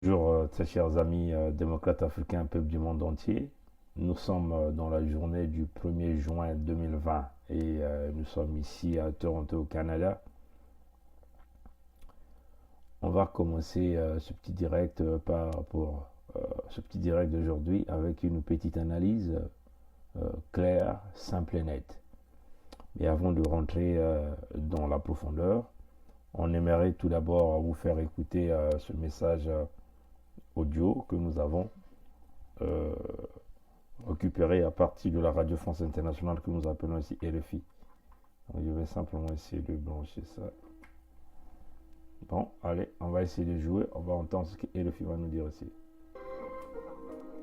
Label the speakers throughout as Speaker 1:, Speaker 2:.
Speaker 1: Bonjour, très chers amis démocrates africains, peuple du monde entier. Nous sommes dans la journée du 1er juin 2020 et nous sommes ici à Toronto, au Canada. On va commencer ce petit direct pour ce petit direct d'aujourd'hui avec une petite analyse claire, simple et nette. Et avant de rentrer dans la profondeur, on aimerait tout d'abord vous faire écouter ce message audio que nous avons euh, récupéré à partir de la Radio France Internationale que nous appelons ici RFI. Donc, je vais simplement essayer de brancher ça. Bon, allez, on va essayer de jouer. On va entendre ce que RFI va nous dire aussi.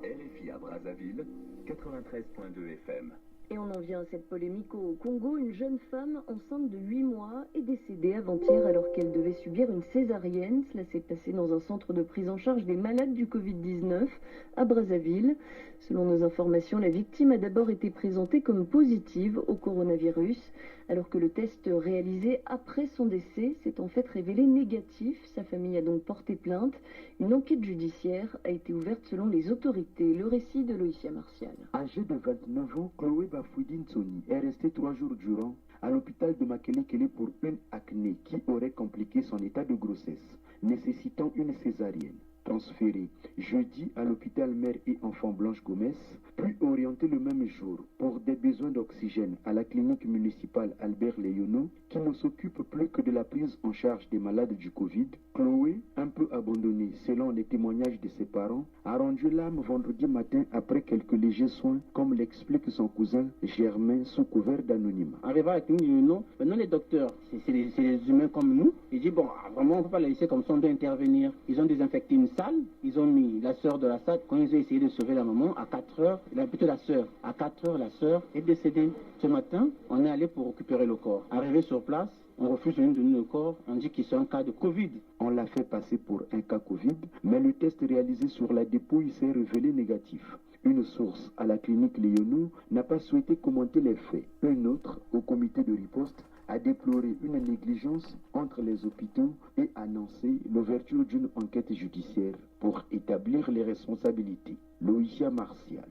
Speaker 2: RFI à Brazzaville, 93.2 FM.
Speaker 3: Et on en vient à cette polémique au Congo. Une jeune femme enceinte de 8 mois est décédée avant-hier alors qu'elle devait subir une césarienne. Cela s'est passé dans un centre de prise en charge des malades du Covid-19 à Brazzaville. Selon nos informations, la victime a d'abord été présentée comme positive au coronavirus, alors que le test réalisé après son décès s'est en fait révélé négatif. Sa famille a donc porté plainte. Une enquête judiciaire a été ouverte selon les autorités. Le récit de Loïcia Martial.
Speaker 4: Âgée de 29 ans, Chloé Bafouidine Soni est restée 3 jours durant à l'hôpital de Makelekele pour une acné qui aurait compliqué son état de grossesse, nécessitant une césarienne. Transférée jeudi à l'hôpital Mère et Enfant Blanche Gomez, puis orientée le même jour pour des besoins d'oxygène à la clinique municipale Albert Léono, qui ne s'occupe plus que de la prise en charge des malades du Covid. Chloé, un peu abandonnée selon les témoignages de ses parents, a rendu l'âme vendredi matin après quelques légers soins, comme l'explique son cousin Germain sous couvert d'anonymat.
Speaker 5: Arrivé à non, maintenant les docteurs, c'est des humains comme nous. Ils disent, bon, vraiment, on ne peut pas les laisser comme ça, on doit intervenir. Ils ont désinfecté une salle, ils ont mis la sœur de la salle. Quand ils ont essayé de sauver la maman, à 4 heures, plutôt la sœur, à 4 heures, la sœur est décédée. Ce matin, on est allé pour récupérer le corps. Arrivé sur place, on refuse de nous donner le corps, on dit qu'il c'est un cas de Covid.
Speaker 4: On l'a fait passer pour un cas Covid, mais le test réalisé sur la dépouille s'est révélé négatif. Une source à la clinique Léonou n'a pas souhaité commenter les faits. Un autre, au comité de riposte, a déploré une négligence entre les hôpitaux et annoncé l'ouverture d'une enquête judiciaire pour établir les responsabilités. Loïcia Martial,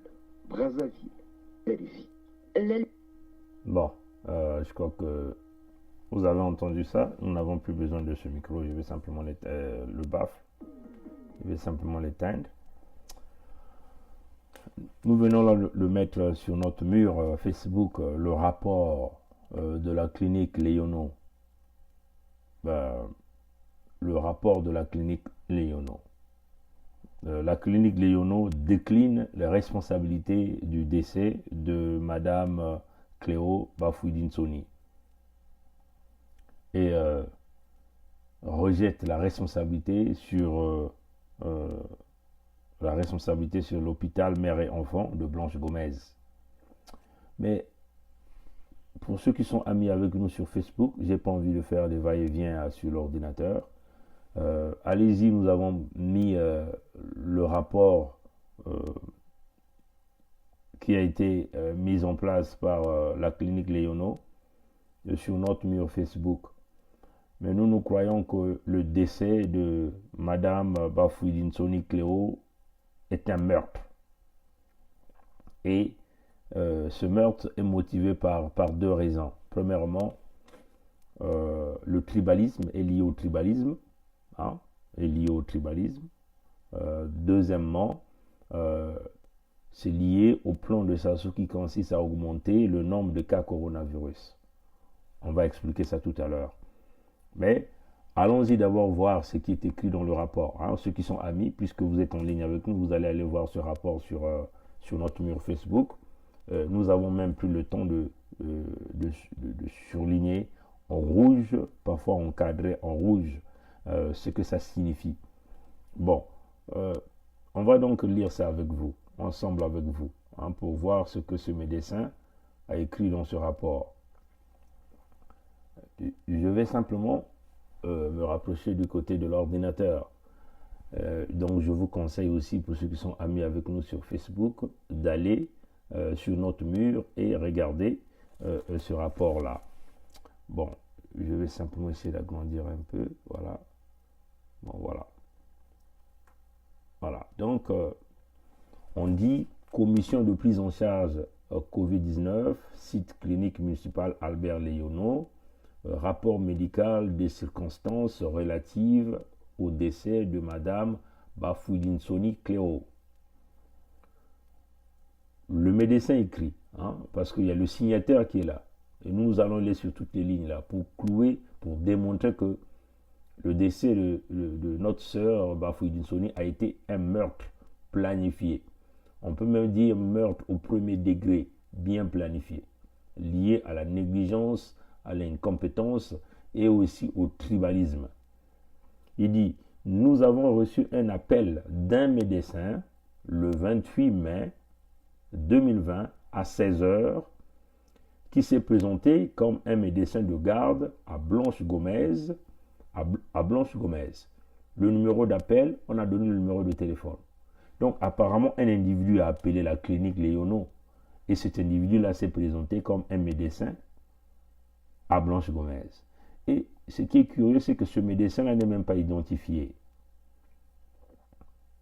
Speaker 4: Brazzaville, RFI.
Speaker 1: Bon, je crois que vous avez entendu ça. Nous n'avons plus besoin de ce micro. Je vais simplement le baffle. Je vais simplement l'éteindre. Nous venons là le mettre sur notre mur Facebook, le rapport de la clinique Léono. Le rapport de la clinique Léono. La clinique Léono décline les responsabilités du décès de Madame Cléo Bafouidine Soni et rejette la responsabilité sur l'hôpital Mère et Enfant de Blanche Gomez. Mais pour ceux qui sont amis avec nous sur Facebook, j'ai pas envie de faire des va-et-vient sur l'ordinateur. Allez-y, nous avons mis le rapport qui a été mis en place par la clinique Léono sur notre mur Facebook. Mais nous croyons que le décès de Madame Bafouidine Soni Cléo est un meurtre. Et ce meurtre est motivé par deux raisons. Premièrement, le tribalisme est lié au tribalisme. Deuxièmement, c'est lié au plan de Sassou qui consiste à augmenter le nombre de cas coronavirus. On va expliquer ça tout à l'heure. Mais allons-y d'abord voir ce qui est écrit dans le rapport. Ceux qui sont amis, puisque vous êtes en ligne avec nous, vous allez aller voir ce rapport sur notre mur Facebook. Nous avons même pris le temps de surligner en rouge, parfois encadré en rouge, ce que ça signifie. Bon, on va donc lire ça avec vous, ensemble avec vous, pour voir ce que ce médecin a écrit dans ce rapport. Je vais simplement me rapprocher du côté de l'ordinateur. Donc je vous conseille aussi, pour ceux qui sont amis avec nous sur Facebook, d'aller sur notre mur et regarder ce rapport-là. Bon, je vais simplement essayer d'agrandir un peu. Voilà. Bon, voilà. Voilà. Donc, on dit commission de prise en charge Covid-19, site clinique municipal Albert Léonneau, rapport médical des circonstances relatives au décès de Madame Bafouidine Soni Cléo. Le médecin écrit, parce qu'il y a le signataire qui est là. Et nous allons aller sur toutes les lignes là pour clouer, pour démontrer que le décès de notre sœur Bafouidine Soni a été un meurtre planifié. On peut même dire meurtre au premier degré, bien planifié, lié à la négligence, à l'incompétence et aussi au tribalisme. Il dit, nous avons reçu un appel d'un médecin le 28 mai 2020 à 16 heures qui s'est présenté comme un médecin de garde à Blanche-Gomez. Le numéro d'appel, on a donné le numéro de téléphone. Donc apparemment, un individu a appelé la clinique Léonneau et cet individu-là s'est présenté comme un médecin à Blanche-Gomez. Et ce qui est curieux, c'est que ce médecin-là n'est même pas identifié.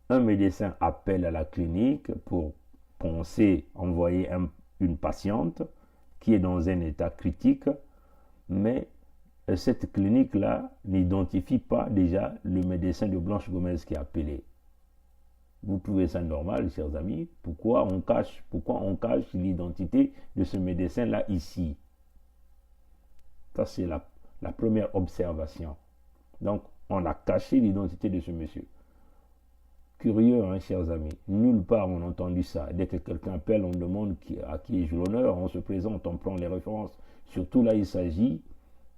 Speaker 1: Un médecin appelle à la clinique pour penser envoyer une patiente qui est dans un état critique, mais cette clinique-là n'identifie pas déjà le médecin de Blanche-Gomez qui a appelé. Vous trouvez ça normal, chers amis? Pourquoi on cache l'identité de ce médecin-là ici? Ça, c'est la première observation. Donc, on a caché l'identité de ce monsieur. Curieux, chers amis. Nulle part on a entendu ça. Dès que quelqu'un appelle, on demande à qui joue l'honneur, on se présente, on prend les références. Surtout là, il s'agit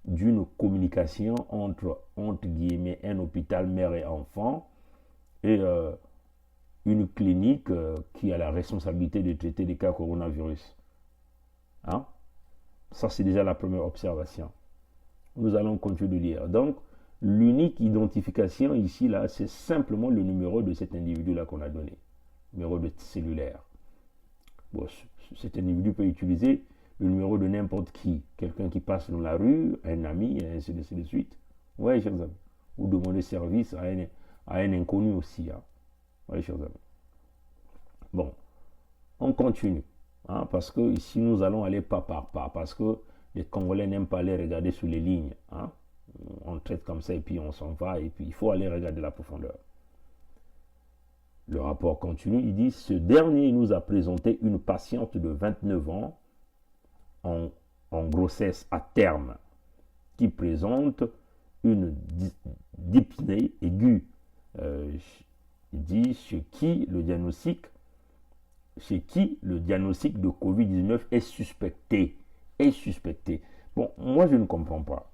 Speaker 1: d'une communication entre guillemets, un hôpital mère et enfant et une clinique qui a la responsabilité de traiter des cas coronavirus. Ça, c'est déjà la première observation. Nous allons continuer de lire. Donc, l'unique identification ici, là, c'est simplement le numéro de cet individu-là qu'on a donné. Numéro de cellulaire. Bon, cet individu peut utiliser le numéro de n'importe qui. Quelqu'un qui passe dans la rue, un ami, et ainsi de suite. Oui, chers amis. Ou demander service à un inconnu aussi. Oui, chers amis. Bon, on continue. Parce que ici, nous allons aller pas par pas. Parce que les Congolais n'aiment pas aller regarder sous les lignes. On traite comme ça et puis on s'en va. Et puis il faut aller regarder la profondeur. Le rapport continue. Il dit, ce dernier nous a présenté une patiente de 29 ans en grossesse à terme qui présente une dyspnée aiguë. Il dit chez qui le diagnostic de Covid-19 est suspecté. Bon, moi je ne comprends pas.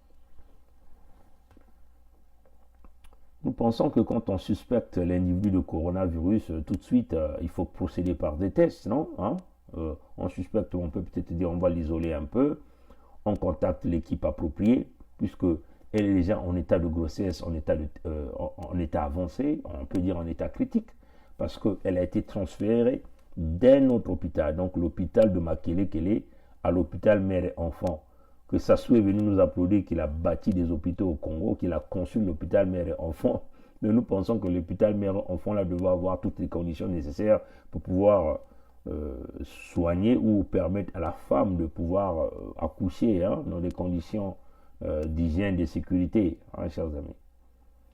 Speaker 1: Nous pensons que quand on suspecte l'individu de coronavirus, tout de suite, il faut procéder par des tests, non? On suspecte, on peut peut-être dire on va l'isoler un peu, on contacte l'équipe appropriée, puisque elle est déjà en état de grossesse, en état avancé, on peut dire en état critique, parce qu'elle a été transférée d'un autre hôpital, donc l'hôpital de Makele à l'hôpital mère et enfant. Que Sassou est venu nous applaudir qu'il a bâti des hôpitaux au Congo, qu'il a conçu l'hôpital mère et enfant. Mais nous pensons que l'hôpital mère et enfant là devait avoir toutes les conditions nécessaires pour pouvoir soigner ou permettre à la femme de pouvoir accoucher dans des conditions d'hygiène, de sécurité, chers amis.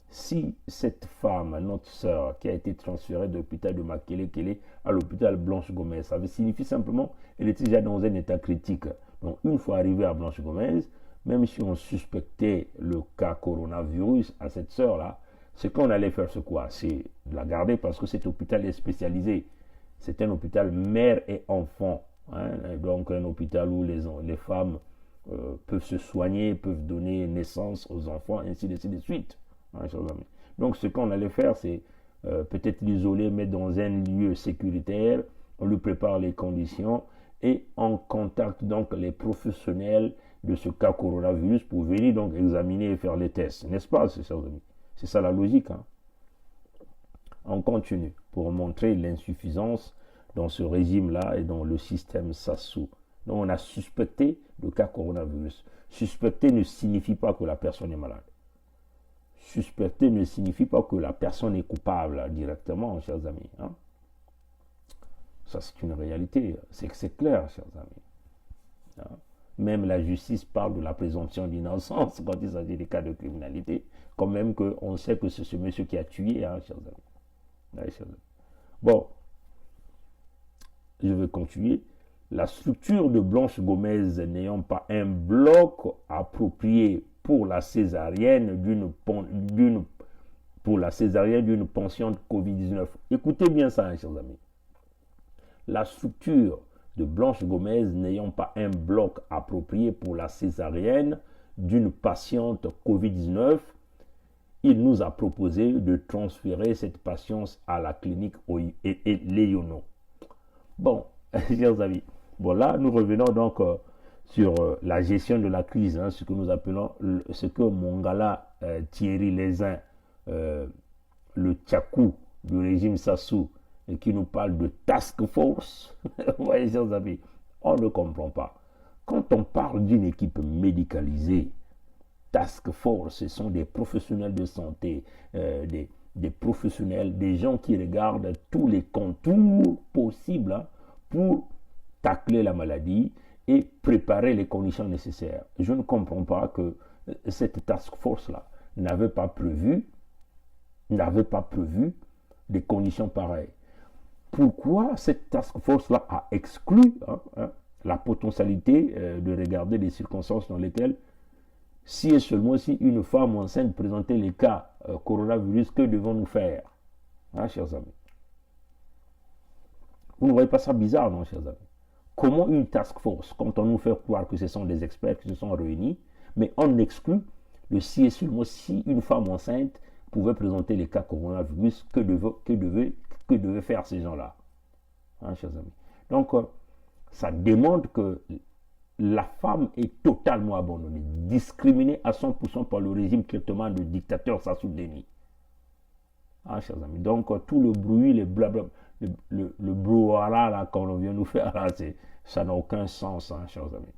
Speaker 1: Si cette femme, notre sœur, qui a été transférée de l'hôpital de Makele à l'hôpital Blanche-Gomez, ça signifie simplement qu'elle était déjà dans un état critique. Donc, une fois arrivée à Blanche-Gomez, même si on suspectait le cas coronavirus à cette sœur-là, ce qu'on allait faire, c'est quoi? C'est de la garder parce que cet hôpital est spécialisé. C'est un hôpital mère et enfant. Donc, un hôpital où les femmes peuvent se soigner, peuvent donner naissance aux enfants, ainsi de suite. Donc, ce qu'on allait faire, c'est peut-être l'isoler, mettre dans un lieu sécuritaire, on lui prépare les conditions et on contacte donc les professionnels de ce cas coronavirus pour venir donc examiner et faire les tests. N'est-ce pas, chers amis? C'est ça la logique. On continue pour montrer l'insuffisance dans ce régime-là et dans le système Sassou. Donc, on a suspecté le cas coronavirus. Suspecter ne signifie pas que la personne est malade. suspecter ne signifie pas que la personne est coupable directement, chers amis. Hein. Ça, c'est une réalité. C'est clair, chers amis. Hein. Même la justice parle de la présomption d'innocence quand il s'agit des cas de criminalité, quand même qu'on sait que c'est ce monsieur qui a tué, hein, chers amis. Ouais, chers amis. Bon, je vais continuer. La structure de Blanche Gomez n'ayant pas un bloc approprié pour la césarienne d'une pension de Covid-19. Écoutez bien ça, hein, chers amis. La structure de Blanche Gomez n'ayant pas un bloc approprié pour la césarienne d'une patiente Covid-19, il nous a proposé de transférer cette patiente à la clinique Léono. Bon, chers amis, bon là, nous revenons donc sur la gestion de la crise, hein, ce que nous appelons, ce que Mongala Thierry Lézin, le Tchakou du régime Sassou, et qui nous parle de task force. Vous voyez, chers amis, on ne comprend pas. Quand on parle d'une équipe médicalisée, task force, ce sont des professionnels de santé, des professionnels, des gens qui regardent tous les contours possibles, hein, pour tacler la maladie et préparer les conditions nécessaires. Je ne comprends pas que cette task force-là n'avait pas prévu des conditions pareilles. Pourquoi cette task force-là a exclu la potentialité de regarder les circonstances dans lesquelles, si et seulement si une femme enceinte présentait les cas coronavirus, que devons-nous faire, hein, chers amis? Vous ne voyez pas ça bizarre, non, chers amis? Comment une task force, quand on nous fait croire que ce sont des experts qui se sont réunis, mais on exclut le si et seulement si une femme enceinte pouvait présenter les cas coronavirus, que devaient faire ces gens-là, hein, chers amis? Donc, ça démontre que la femme est totalement abandonnée, discriminée à 100% par le régime traitement de dictateur Sassou Deni. Hein, chers amis? Donc, tout le bruit, le brouhaha là qu'on vient nous faire, là, ça n'a aucun sens, hein, chers amis.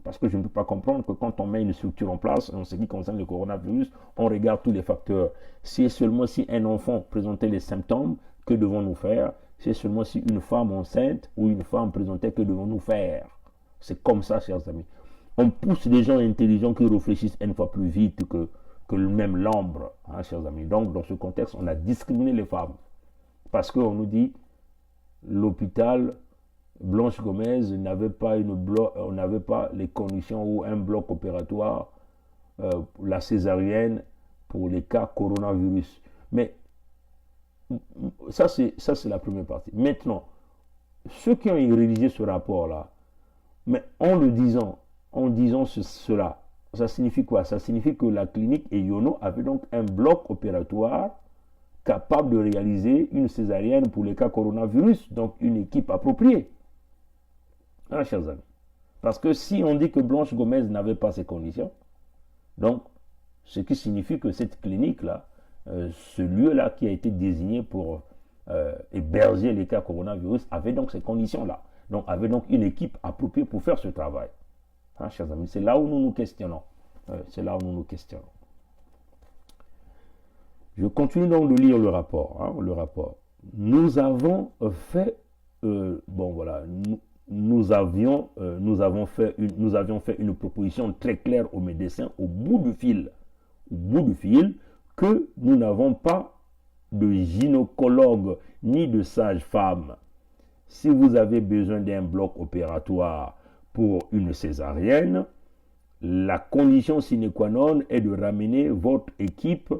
Speaker 1: Parce que je ne peux pas comprendre que quand on met une structure en place, en ce qui concerne le coronavirus, on regarde tous les facteurs. Si et seulement si un enfant présentait les symptômes, que devons-nous faire? Si et seulement si une femme enceinte ou une femme présentait, que devons-nous faire? C'est comme ça, chers amis. On pousse des gens intelligents qui réfléchissent une fois plus vite que même l'ombre, hein, chers amis. Donc, dans ce contexte, on a discriminé les femmes. Parce qu'on nous dit, l'hôpital Blanche Gomez n'avait pas les conditions ou un bloc opératoire, la césarienne, pour les cas coronavirus. Mais ça, c'est la première partie. Maintenant, ceux qui ont rédigé ce rapport-là, mais en disant cela, ça signifie quoi? Ça signifie que la clinique Yono avait donc un bloc opératoire capable de réaliser une césarienne pour les cas coronavirus, donc une équipe appropriée. Hein, chers amis? Parce que si on dit que Blanche Gomez n'avait pas ces conditions, donc ce qui signifie que cette clinique-là, ce lieu-là qui a été désigné pour héberger les cas coronavirus, avait donc ces conditions-là. Donc, avait donc une équipe appropriée pour faire ce travail. Hein, chers amis, c'est là où nous nous questionnons. Je continue donc de lire le rapport. Hein, le rapport. Nous avons fait, nous avions fait une proposition très claire aux médecins au bout du fil, que nous n'avons pas de gynécologue ni de sage-femme. Si vous avez besoin d'un bloc opératoire pour une césarienne, la condition sine qua non est de ramener votre équipe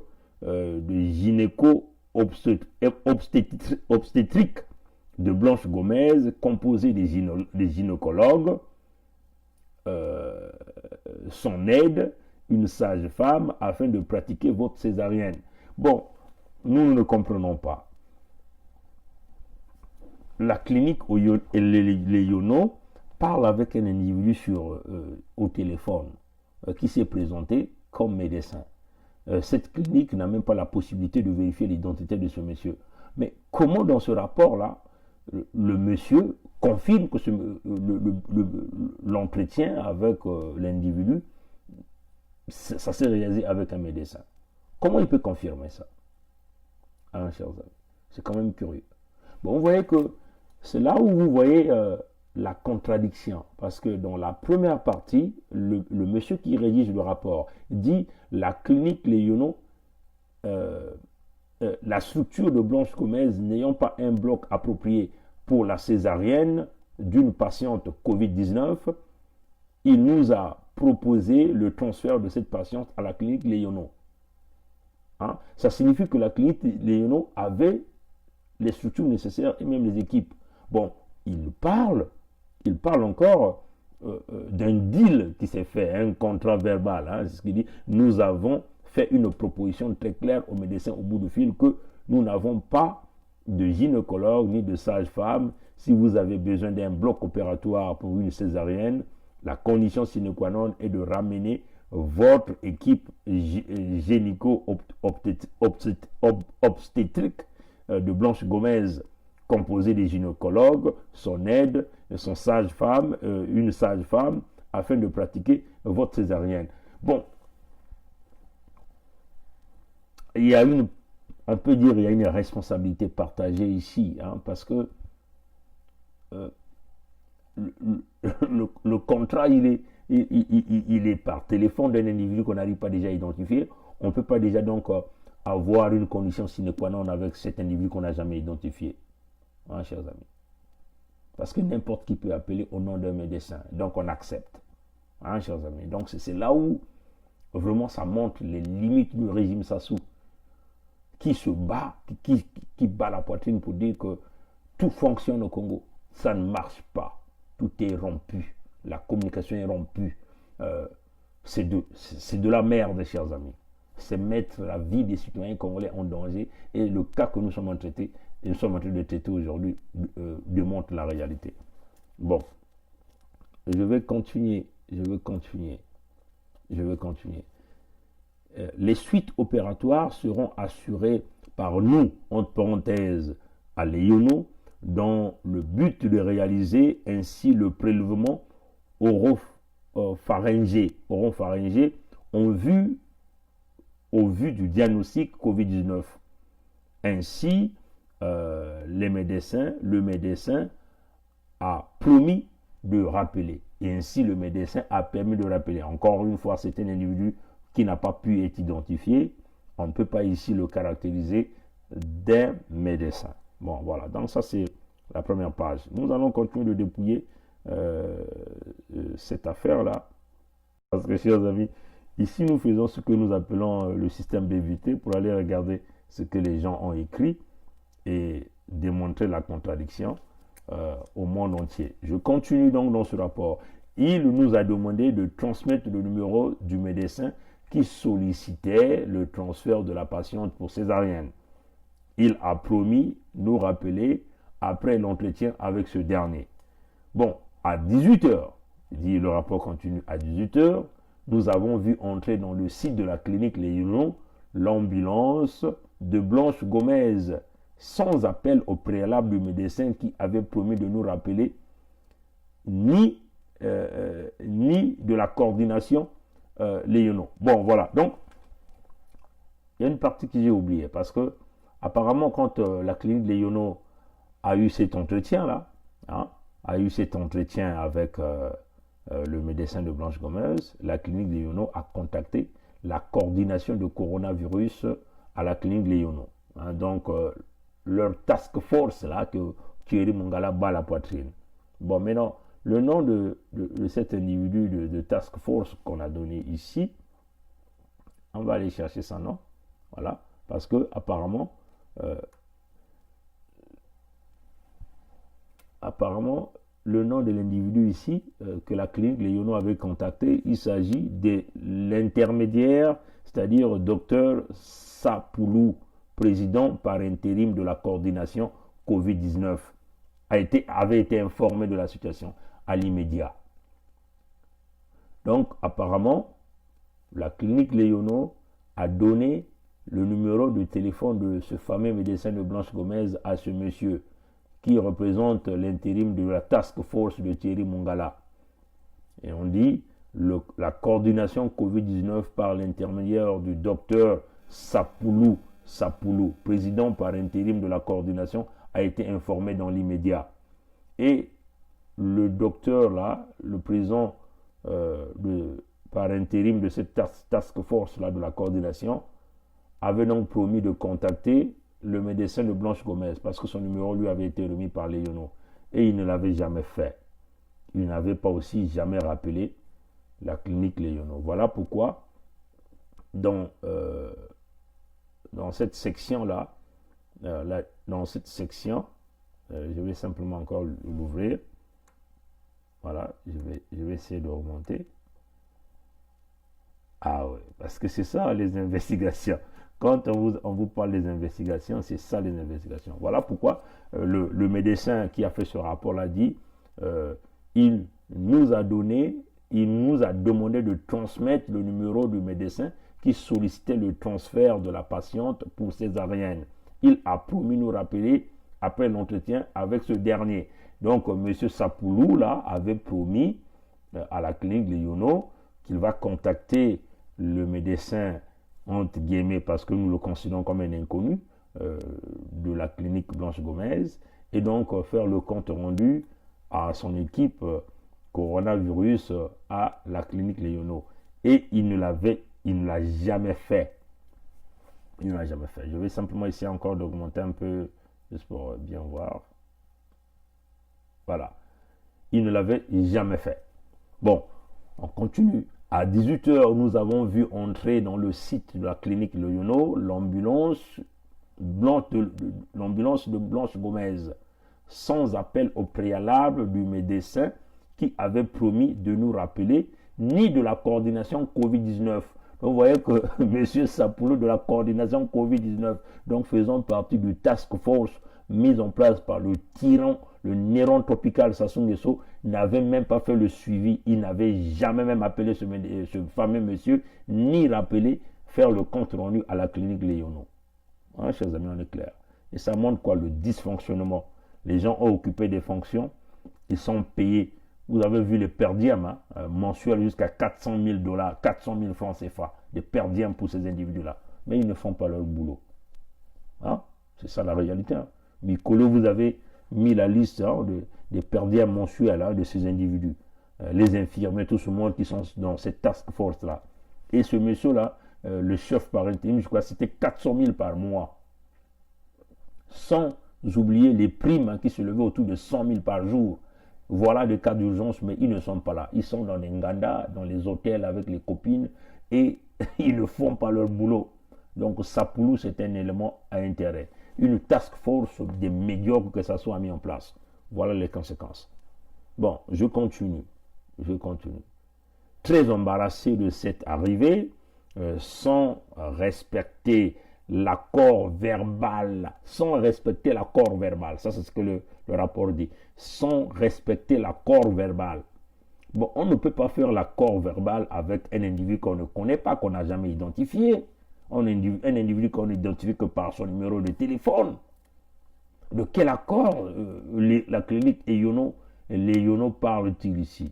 Speaker 1: de gynéco-obstétrique de Blanche Gomez, composée des gynécologues, son aide, une sage-femme, afin de pratiquer votre césarienne. Bon, nous ne comprenons pas. La clinique les Yono parle avec un individu au téléphone qui s'est présenté comme médecin. Cette clinique n'a même pas la possibilité de vérifier l'identité de ce monsieur. Mais comment dans ce rapport-là, le monsieur confirme que l'entretien avec l'individu, ça s'est réalisé avec un médecin? Comment il peut confirmer ça? Hein, chers amis, c'est quand même curieux. Bon, vous voyez que c'est là où vous voyez la contradiction. Parce que dans la première partie, le monsieur qui rédige le rapport dit la clinique Léono, la structure de Blanche Gomez n'ayant pas un bloc approprié pour la césarienne d'une patiente Covid-19, il nous a proposé le transfert de cette patiente à la clinique Léono. Hein? Ça signifie que la clinique Léono avait les structures nécessaires et même les équipes. Bon, il parle encore d'un deal qui s'est fait, un contrat verbal. Hein, c'est ce qu'il dit. Nous avons fait une proposition très claire aux médecins au bout du fil que nous n'avons pas de gynécologue ni de sage-femme. Si vous avez besoin d'un bloc opératoire pour une césarienne, la condition sine qua non est de ramener votre équipe gynéco-obstétrique de Blanche Gomez, composée des gynécologues, son aide, son sage-femme, une sage-femme, afin de pratiquer votre césarienne. Bon, il y a on peut dire, il y a une responsabilité partagée ici, hein, parce que le contrat, il est par téléphone d'un individu qu'on n'arrive pas déjà à identifier. On ne peut pas déjà donc avoir une condition sine qua non avec cet individu qu'on n'a jamais identifié, hein, chers amis. Parce que n'importe qui peut appeler au nom d'un médecin. Donc on accepte, hein, chers amis. Donc c'est là où vraiment ça montre les limites du régime Sassou, qui se bat, qui bat la poitrine pour dire que tout fonctionne au Congo. Ça ne marche pas. Tout est rompu. La communication est rompue. C'est de la merde, chers amis. C'est mettre la vie des citoyens congolais en danger. Et le cas que nous sommes en train de traiter aujourd'hui démontre la réalité. Bon. Je vais continuer. Les suites opératoires seront assurées par nous, entre parenthèses, à Léono, dans le but de réaliser ainsi le prélèvement oropharyngé au vu du diagnostic Covid-19. Ainsi, le médecin a promis de rappeler. Et ainsi, le médecin a permis de rappeler. Encore une fois, c'est un individu qui n'a pas pu être identifié. On ne peut pas ici le caractériser d'un médecin. Bon, voilà. Donc, ça, c'est la première page. Nous allons continuer de dépouiller cette affaire-là. Parce que, chers amis, ici, nous faisons ce que nous appelons le système d'éviter pour aller regarder ce que les gens ont écrit et démontrer la contradiction au monde entier. Je continue donc dans ce rapport. Il nous a demandé de transmettre le numéro du médecin qui sollicitait le transfert de la patiente pour césarienne. Il a promis nous rappeler après l'entretien avec ce dernier. Bon, à 18h, dit le rapport continue, à 18h, nous avons vu entrer dans le site de la clinique Léono l'ambulance de Blanche Gomez, sans appel au préalable du médecin qui avait promis de nous rappeler, ni de la coordination Léono. Bon, voilà. Donc, il y a une partie que j'ai oubliée, parce que apparemment, quand la clinique Léono a eu cet entretien-là, hein, avec le médecin de Blanche Gomez, la clinique Léono a contacté la coordination de coronavirus à la clinique Léono. Hein, donc, leur task force, là, que Thierry Mongala bat la poitrine. Bon, maintenant, le nom de cet individu de task force qu'on a donné ici, on va aller chercher son nom. Voilà, parce que apparemment, le nom de l'individu ici que la clinique Léono avait contacté, il s'agit de l'intermédiaire, c'est-à-dire docteur Sapoulou, président par intérim de la coordination Covid-19, avait été informé de la situation à l'immédiat. Donc, apparemment, la clinique Léono a donné le numéro de téléphone de ce fameux médecin de Blanche Gomez à ce monsieur qui représente l'intérim de la task force de Thierry Mongala. Et on dit la coordination Covid-19 par l'intermédiaire du docteur Sapoulou, président par intérim de la coordination, a été informé dans l'immédiat. Et le docteur là, le président par intérim de cette task force là de la coordination, avait donc promis de contacter le médecin de Blanche Gomez parce que son numéro lui avait été remis par les Yono. Et il ne l'avait jamais fait. Il n'avait pas aussi jamais rappelé la clinique Léono. Voilà pourquoi dans cette section-là, dans cette section, je vais simplement encore l'ouvrir. Voilà, je vais essayer de remonter. Ah oui, parce que c'est ça les investigations. Quand on vous parle des investigations, c'est ça les investigations. Voilà pourquoi le médecin qui a fait ce rapport-là dit, il nous a demandé de transmettre le numéro du médecin qui sollicitait le transfert de la patiente pour césarienne. Il a promis nous rappeler après l'entretien avec ce dernier. Donc, M. Sapoulou, là, avait promis à la clinique de Yono qu'il va contacter le médecin, entre guillemets, parce que nous le considérons comme un inconnu, de la clinique Blanche Gomez, et donc faire le compte rendu à son équipe coronavirus à la clinique Léono. Et il ne l'a jamais fait. Il ne l'a jamais fait. Je vais simplement essayer encore d'augmenter un peu, juste pour bien voir. Voilà. Il ne l'avait jamais fait. Bon, on continue. À 18h, nous avons vu entrer dans le site de la clinique Léono l'ambulance de Blanche Gomez, sans appel au préalable du médecin qui avait promis de nous rappeler, ni de la coordination Covid-19. Donc vous voyez que M. Sapoulou de la coordination Covid-19, donc faisant partie du task force mise en place par le tyran, le Néron tropical Sassou Nguesso, n'avait même pas fait le suivi. Il n'avait jamais même appelé ce fameux monsieur, ni rappelé faire le compte rendu à la clinique Léono. Hein, chers amis, on est clair. Et ça montre quoi? Le dysfonctionnement. Les gens ont occupé des fonctions, ils sont payés. Vous avez vu les per diem mensuels jusqu'à 400 000 $, 400 000 francs CFA, des per diem pour ces individus-là. Mais ils ne font pas leur boulot. Hein? C'est ça la réalité. Hein? Mikolo, vous avez mis la liste des per diem mensuels de ces individus. Les infirmiers, tout ce monde qui sont dans cette task force-là. Et ce monsieur-là, le chef par intérim, je crois que c'était 400 000 par mois. Sans oublier les primes qui se levaient autour de 100 000 par jour. Voilà des cas d'urgence, mais ils ne sont pas là. Ils sont dans les Nganda, dans les hôtels avec les copines, et ils ne font pas leur boulot. Donc Sapoulou, c'est un élément à intérêt. Une task force des médiocres que ça soit mis en place. Voilà les conséquences. Bon, je continue. Très embarrassé de cette arrivée, sans respecter l'accord verbal, ça c'est ce que le rapport dit, sans respecter l'accord verbal. Bon, on ne peut pas faire l'accord verbal avec un individu qu'on ne connaît pas, qu'on n'a jamais identifié, un individu qu'on n'identifie que par son numéro de téléphone. De quel accord la clinique Léono parle-t-il ici?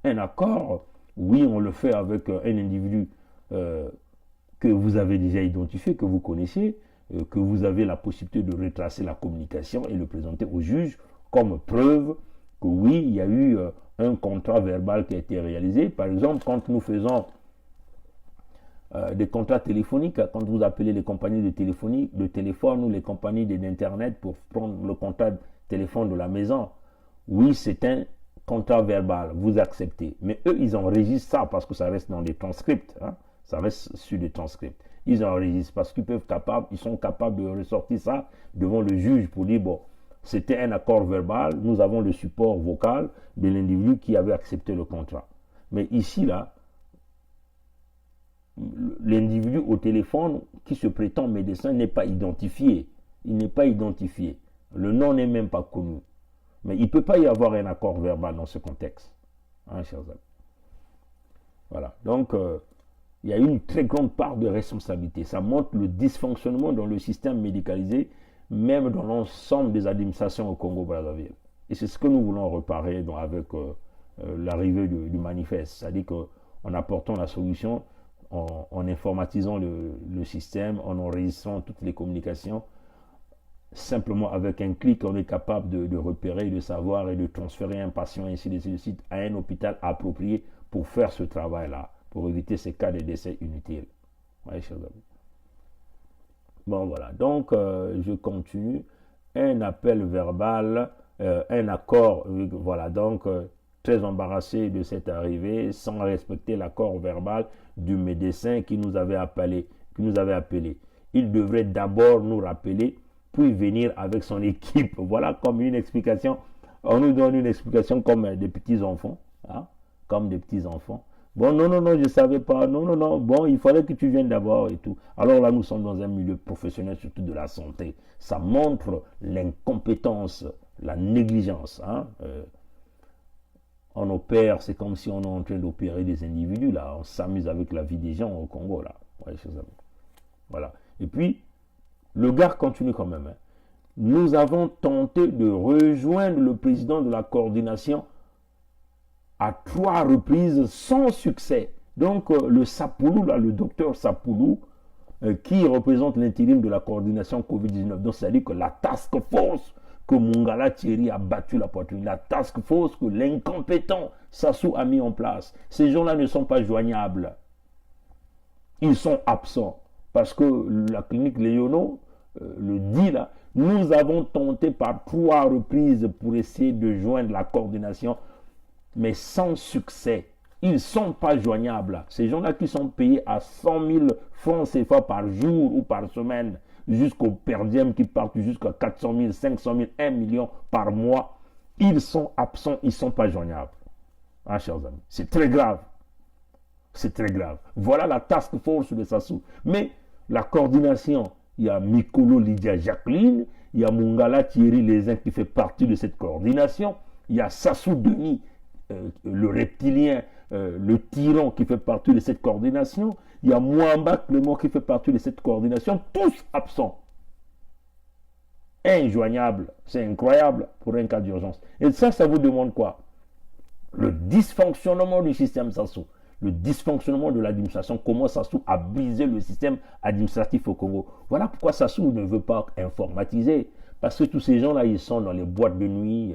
Speaker 1: Un accord, oui, on le fait avec un individu que vous avez déjà identifié, que vous connaissez, que vous avez la possibilité de retracer la communication et le présenter au juge comme preuve que oui, il y a eu un contrat verbal qui a été réalisé. Par exemple, quand nous faisons des contrats téléphoniques, quand vous appelez les compagnies de téléphone ou les compagnies d'internet pour prendre le contrat de téléphone de la maison, oui, c'est un contrat verbal, vous acceptez. Mais eux, ils enregistrent ça parce que ça reste dans des transcripts. Hein? Ça reste sur des transcripts. Ils enregistrent parce qu'ils sont capables de ressortir ça devant le juge pour dire, bon, c'était un accord verbal, nous avons le support vocal de l'individu qui avait accepté le contrat. Mais ici, là, l'individu au téléphone qui se prétend médecin n'est pas identifié. Il n'est pas identifié. Le nom n'est même pas connu. Mais il ne peut pas y avoir un accord verbal dans ce contexte. Hein, chers amis. Voilà. Donc, il y a une très grande part de responsabilité. Ça montre le dysfonctionnement dans le système médicalisé, même dans l'ensemble des administrations au Congo-Brazzaville. Et c'est ce que nous voulons reparer avec l'arrivée du manifeste. C'est-à-dire qu'en apportant la solution, en informatisant le système, en enregistrant toutes les communications. Simplement avec un clic, on est capable de repérer, de savoir et de transférer un patient ainsi de suite à un hôpital approprié pour faire ce travail-là, pour éviter ces cas de décès inutiles. Ouais, chers amis. Bon, voilà. Donc, je continue. Un appel verbal, un accord. Voilà. Donc, très embarrassé de cette arrivée, sans respecter l'accord verbal du médecin qui nous avait appelé. Il devrait d'abord nous rappeler, puis venir avec son équipe. Voilà comme une explication. On nous donne une explication comme des petits-enfants. Hein, comme des petits-enfants. Bon, non, je ne savais pas. Non. Bon, il fallait que tu viennes d'abord et tout. Alors là, nous sommes dans un milieu professionnel, surtout de la santé. Ça montre l'incompétence, la négligence. Hein. On opère, c'est comme si on est en train d'opérer des individus, là. On s'amuse avec la vie des gens au Congo, là. Ouais, chers amis. Voilà. Et puis, le gars continue quand même. Hein. Nous avons tenté de rejoindre le président de la coordination à 3 reprises sans succès. Donc, le Sapoulou, là, le docteur Sapoulou, qui représente l'intérim de la coordination Covid-19. Donc, c'est-à-dire que la task force que Mungala Thierry a battu la poitrine, la task force que l'incompétent Sassou a mis en place. Ces gens-là ne sont pas joignables. Ils sont absents. Parce que la clinique Léono le dit là, nous avons tenté par 3 reprises pour essayer de joindre la coordination, mais sans succès. Ils ne sont pas joignables. Ces gens-là qui sont payés à 100 000 francs CFA par jour ou par semaine, jusqu'au per diem qui partent jusqu'à 400 000, 500 000, 1 million par mois, ils sont absents, ils ne sont pas joignables. Hein, chers amis, c'est très grave. C'est très grave. Voilà la task force de Sassou. Mais la coordination, il y a Mikolo Lydia Jacqueline, il y a Mungala Thierry Lézin qui fait partie de cette coordination, il y a Sassou Denis, le reptilien, le tyran qui fait partie de cette coordination, il y a Mwamba Clément qui fait partie de cette coordination, tous absents. Injoignables, c'est incroyable pour un cas d'urgence. Et ça vous demande quoi? Le dysfonctionnement du système Sassou, le dysfonctionnement de l'administration, comment Sassou a brisé le système administratif au Congo. Voilà pourquoi Sassou ne veut pas informatiser, parce que tous ces gens-là, ils sont dans les boîtes de nuit,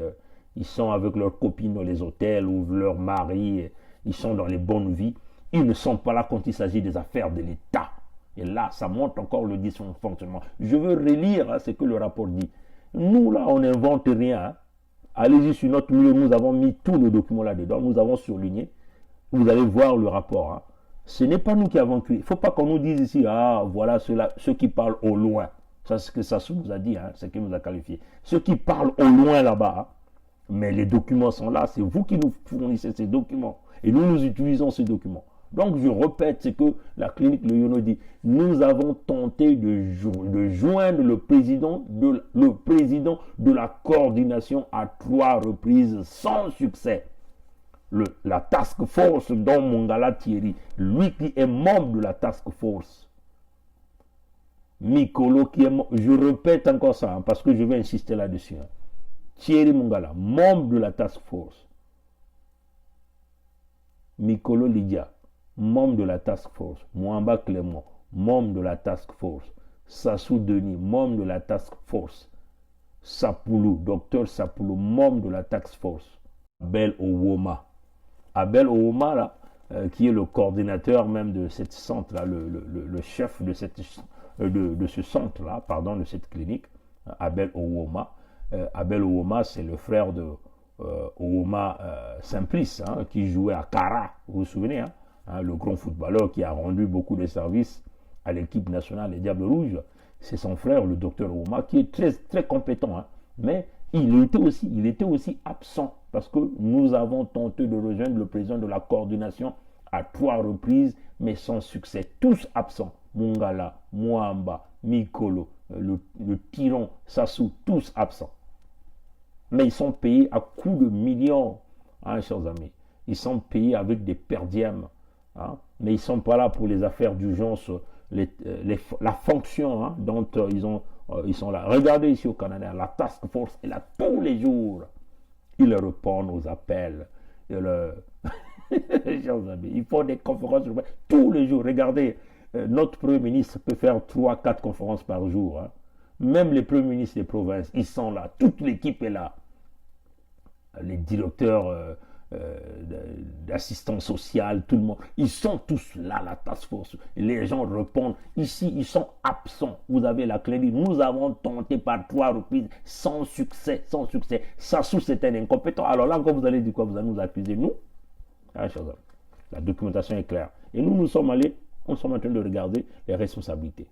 Speaker 1: ils sont avec leurs copines dans les hôtels ou leurs maris, ils sont dans les bonnes vies. Ils ne sont pas là quand il s'agit des affaires de l'État. Et là, ça montre encore le dysfonctionnement. Je veux relire ce que le rapport dit. Nous, là, on n'invente rien. Hein. Allez-y sur notre mur, nous avons mis tous les documents là-dedans, nous avons surligné. Vous allez voir le rapport. Hein. Ce n'est pas nous qui avons créé. Il ne faut pas qu'on nous dise ici, ah, voilà ceux qui parlent au loin. Ça, c'est ce que Sassou nous a dit, hein, ce qu'il nous a qualifié. Ceux qui parlent au loin là-bas. Hein. Mais les documents sont là, c'est vous qui nous fournissez ces documents. Et nous utilisons ces documents. Donc, je répète ce que la clinique Le Yono dit. Nous avons tenté de joindre le président de la coordination à 3 reprises sans succès. La task force dont Mungala Thierry, lui qui est membre de la task force, Mikolo qui est membre, je répète encore ça hein, parce que je vais insister là-dessus. Hein. Thierry Mungala, membre de la task force. Mikolo Lydia, membre de la task force. Mwamba Clément, membre de la task force. Sassou Denis, membre de la task force. Sapoulou, docteur Sapoulou, membre de la task force. Abel Owoma. Abel Owoma, là, qui est le coordinateur même de ce centre-là, le chef de ce centre-là, pardon, de cette clinique, Abel Owoma. Abel Owoma, c'est le frère de Owoma Simplice, hein, qui jouait à Kara, vous vous souvenez, hein, le grand footballeur qui a rendu beaucoup de services à l'équipe nationale des Diables Rouges. C'est son frère, le docteur Owoma, qui est très, très compétent, hein, mais il était aussi absent parce que nous avons tenté de rejoindre le président de la coordination à 3 reprises, mais sans succès. Tous absents. Mungala, Mwamba, Mikolo, le tyran, Sassou, tous absents. Mais ils sont payés à coups de millions, hein, chers amis. Ils sont payés avec des per diem. Hein, mais ils ne sont pas là pour les affaires d'urgence, la fonction hein, dont ils sont là. Regardez ici au Canada, la task force est là tous les jours. Ils répondent aux appels. Chers amis, ils font des conférences tous les jours. Regardez, notre Premier ministre peut faire 3-4 conférences par jour. Hein. Même les premiers ministres des provinces, ils sont là. Toute l'équipe est là. Les directeurs d'assistance sociale, tout le monde, ils sont tous là, la task force. Et les gens répondent. Ici, ils sont absents. Vous avez la clé. Nous avons tenté par 3 reprises, sans succès, sans succès. Sassou, c'est un incompétent. Alors là, quand vous allez dire quoi, vous allez nous accuser, nous. Ah, chers amis, la documentation est claire. Et nous sommes allés, on sommes en train de regarder les responsabilités.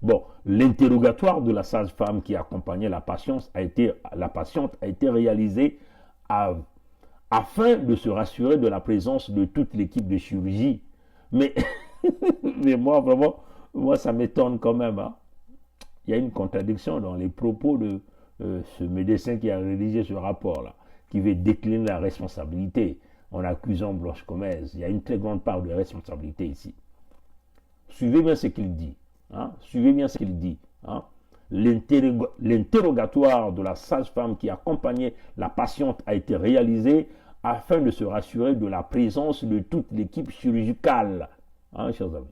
Speaker 1: Bon, l'interrogatoire de la sage-femme qui accompagnait la patiente a été réalisé afin de se rassurer de la présence de toute l'équipe de chirurgie. Mais, mais moi, vraiment, ça m'étonne quand même. Hein. Il y a une contradiction dans les propos de ce médecin qui a rédigé ce rapport-là, qui veut décliner la responsabilité en accusant Blanche Gomez. Il y a une très grande part de responsabilité ici. Suivez bien ce qu'il dit. Hein? Suivez bien ce qu'il dit. Hein? L'interrogatoire de la sage-femme qui accompagnait la patiente a été réalisé afin de se rassurer de la présence de toute l'équipe chirurgicale. Hein, chers amis.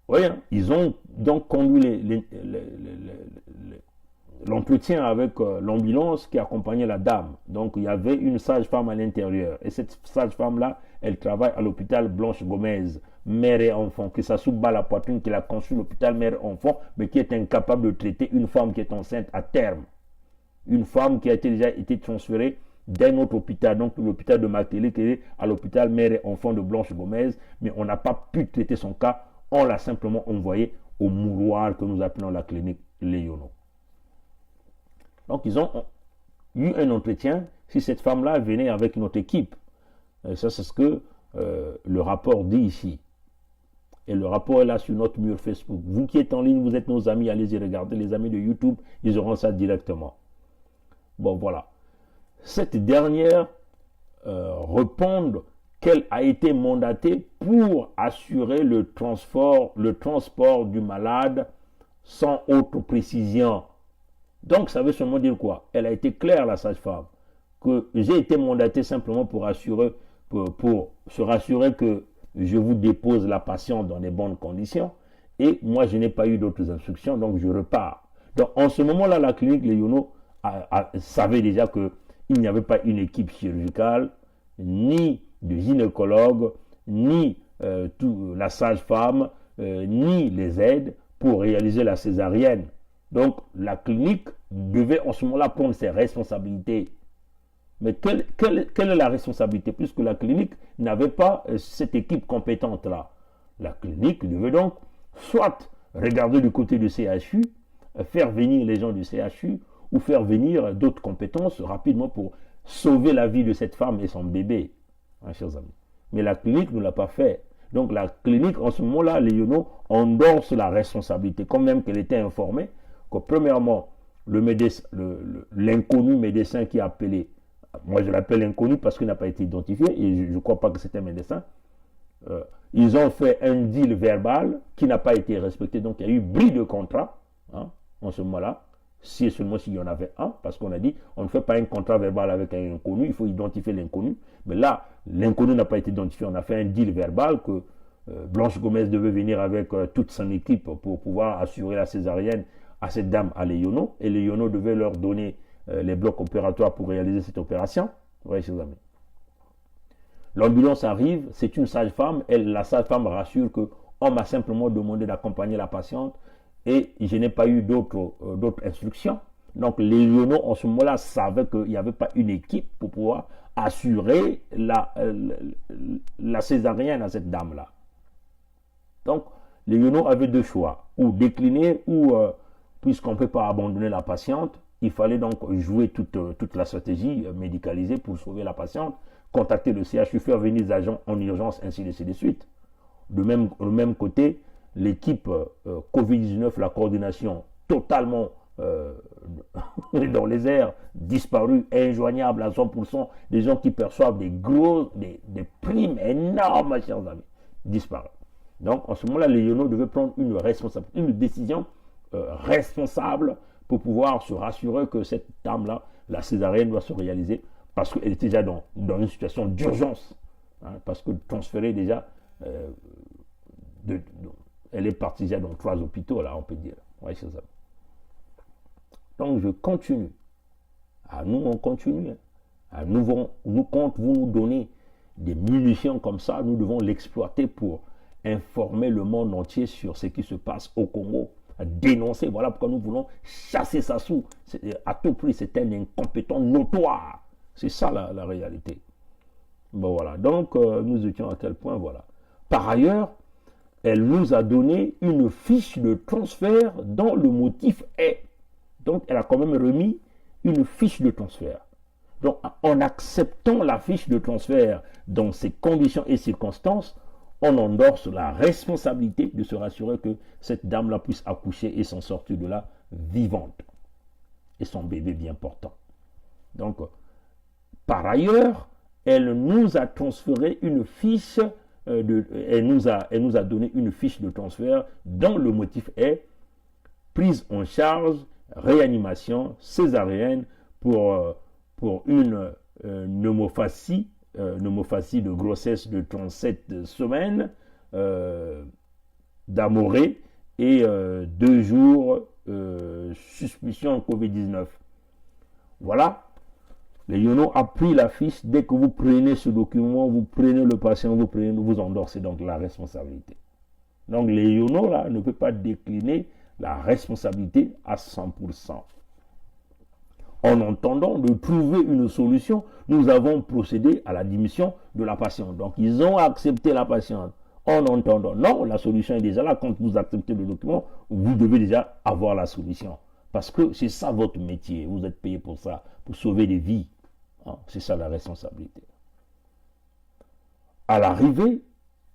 Speaker 1: Oui, hein, ils ont donc conduit l'entretien avec l'ambulance qui accompagnait la dame. Donc il y avait une sage-femme à l'intérieur. Et cette sage-femme-là, elle travaille à l'hôpital Blanche Gomez, mère et enfant, que ça soubat la poitrine, qu'il a conçu l'hôpital mère et enfant, mais qui est incapable de traiter une femme qui est enceinte à terme. Une femme qui a déjà été transférée d'un autre hôpital, donc l'hôpital de Makelé, qui est à l'hôpital mère et enfant de Blanche Gomez, mais on n'a pas pu traiter son cas, on l'a simplement envoyé au mouroir que nous appelons la clinique Léono. Donc ils ont eu un entretien si cette femme-là venait avec notre équipe. Et ça, c'est ce que le rapport dit ici. Et le rapport est là sur notre mur Facebook. Vous qui êtes en ligne, vous êtes nos amis, allez-y regarder. Les amis de YouTube, ils auront ça directement. Bon, voilà. Cette dernière répond qu'elle a été mandatée pour assurer le transport du malade sans autre précision. Donc, ça veut seulement dire quoi? Elle a été claire, la sage-femme, que j'ai été mandaté simplement pour se rassurer que je vous dépose la patiente dans les bonnes conditions. Et moi, je n'ai pas eu d'autres instructions, donc je repars. Donc, en ce moment-là, la clinique Léono savait déjà qu'il n'y avait pas une équipe chirurgicale, ni de gynécologue, ni la sage-femme, ni les aides pour réaliser la césarienne. Donc, la clinique devait en ce moment-là prendre ses responsabilités. Mais quelle est la responsabilité? Puisque la clinique n'avait pas cette équipe compétente-là. La clinique devait donc soit regarder du côté du CHU, faire venir les gens du CHU, ou faire venir d'autres compétences rapidement pour sauver la vie de cette femme et son bébé, hein, chers amis. Mais la clinique ne l'a pas fait. Donc la clinique, en ce moment-là, Léono endorse la responsabilité, quand même qu'elle était informée que premièrement, l'inconnu médecin qui a appelé, moi je l'appelle inconnu parce qu'il n'a pas été identifié, et je ne crois pas que c'était un médecin, ils ont fait un deal verbal qui n'a pas été respecté, donc il y a eu bris de contrat, hein, en ce moment-là, si et seulement s'il y en avait un, parce qu'on a dit, on ne fait pas un contrat verbal avec un inconnu, il faut identifier l'inconnu, mais là, l'inconnu n'a pas été identifié, on a fait un deal verbal que Blanche Gomez devait venir avec toute son équipe pour pouvoir assurer la césarienne à cette dame à Léono, et Léono devait leur donner les blocs opératoires pour réaliser cette opération. Oui, chers amis. L'ambulance arrive, c'est une sage-femme, la sage-femme rassure qu'on m'a simplement demandé d'accompagner la patiente et je n'ai pas eu d'autres instructions. Donc les Léono, en ce moment-là, savaient qu'il n'y avait pas une équipe pour pouvoir assurer la césarienne à cette dame-là. Donc les Léono avaient deux choix, ou décliner, ou puisqu'on ne peut pas abandonner la patiente, il fallait donc jouer toute la stratégie médicalisée pour sauver la patiente, contacter le CHU, faire venir des agents en urgence, ainsi de suite. De même côté, l'équipe Covid-19, la coordination totalement dans les airs, disparue, injoignable à 100%, des gens qui perçoivent des primes énormes, chers amis, disparus. Donc, en ce moment-là, les Léono devaient prendre une décision responsable pour pouvoir se rassurer que cette dame-là, la césarienne, doit se réaliser parce qu'elle était déjà dans une situation d'urgence, hein, parce que transférée déjà, elle est partie déjà dans 3 hôpitaux, là, on peut dire. Ouais, c'est ça. Donc, je continue. Nous, on continue. Hein. Quand vous nous donnez des munitions comme ça, nous devons l'exploiter pour informer le monde entier sur ce qui se passe au Congo, dénoncer. Voilà pourquoi nous voulons chasser Sassou. À tout prix, c'est un incompétent notoire. C'est ça la réalité. Bon, voilà. Donc, nous étions à quel point, voilà. Par ailleurs, elle nous a donné une fiche de transfert dont le motif est. Donc, elle a quand même remis une fiche de transfert. Donc, en acceptant la fiche de transfert dans ces conditions et circonstances, on endorse la responsabilité de se rassurer que cette dame-là puisse accoucher et s'en sortir de là vivante. Et son bébé bien portant. Donc, par ailleurs, elle nous a transféré une fiche, elle nous a donné une fiche de transfert dont le motif est prise en charge, réanimation césarienne pour une pneumophasie de grossesse de 37 semaines, d'amorée et 2 jours suspicion Covid-19. Voilà. Le Yono a pris la fiche. Dès que vous prenez ce document, vous prenez le patient, vous endorsez donc la responsabilité. Donc les Yono là ne peut pas décliner la responsabilité à 100%. En entendant de trouver une solution, nous avons procédé à la démission de la patiente. Donc ils ont accepté la patiente en entendant. Non, la solution est déjà là. Quand vous acceptez le document, vous devez déjà avoir la solution. Parce que c'est ça votre métier. Vous êtes payé pour ça, pour sauver des vies. C'est ça la responsabilité. À l'arrivée,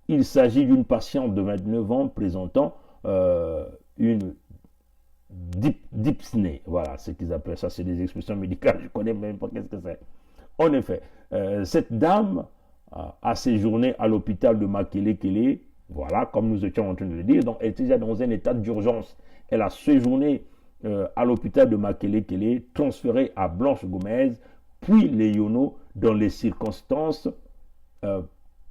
Speaker 1: il s'agit d'une patiente de 29 ans présentant une dyspnée. Voilà ce qu'ils appellent ça. C'est des expressions médicales. Je ne connais même pas qu'est-ce que c'est. En effet, cette dame a séjourné à l'hôpital de Makelekele. Voilà, comme nous étions en train de le dire. Donc, elle était déjà dans un état d'urgence. Elle a séjourné à l'hôpital de Makelekele, transférée à Blanche Gomez, puis les Yono dans les circonstances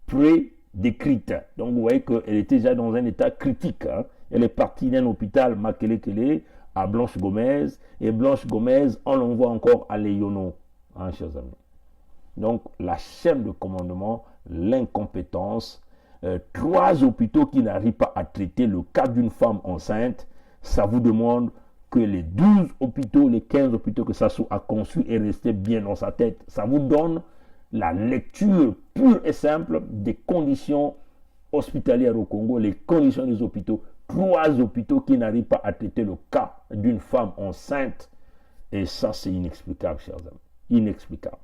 Speaker 1: prédécrites. Donc vous voyez qu'elle était déjà dans un état critique. Hein. Elle est partie d'un hôpital Makelekele à Blanche Gomez, et Blanche Gomez, on l'envoie encore à Léono, hein, chers amis. Donc la chaîne de commandement, l'incompétence, 3 hôpitaux qui n'arrivent pas à traiter le cas d'une femme enceinte, ça vous demande que les 12 hôpitaux, les 15 hôpitaux que Sassou a conçus et restés bien dans sa tête. Ça vous donne la lecture pure et simple des conditions hospitalières au Congo, les conditions des hôpitaux. 3 hôpitaux qui n'arrivent pas à traiter le cas d'une femme enceinte. Et ça, c'est inexplicable, chers amis. Inexplicable.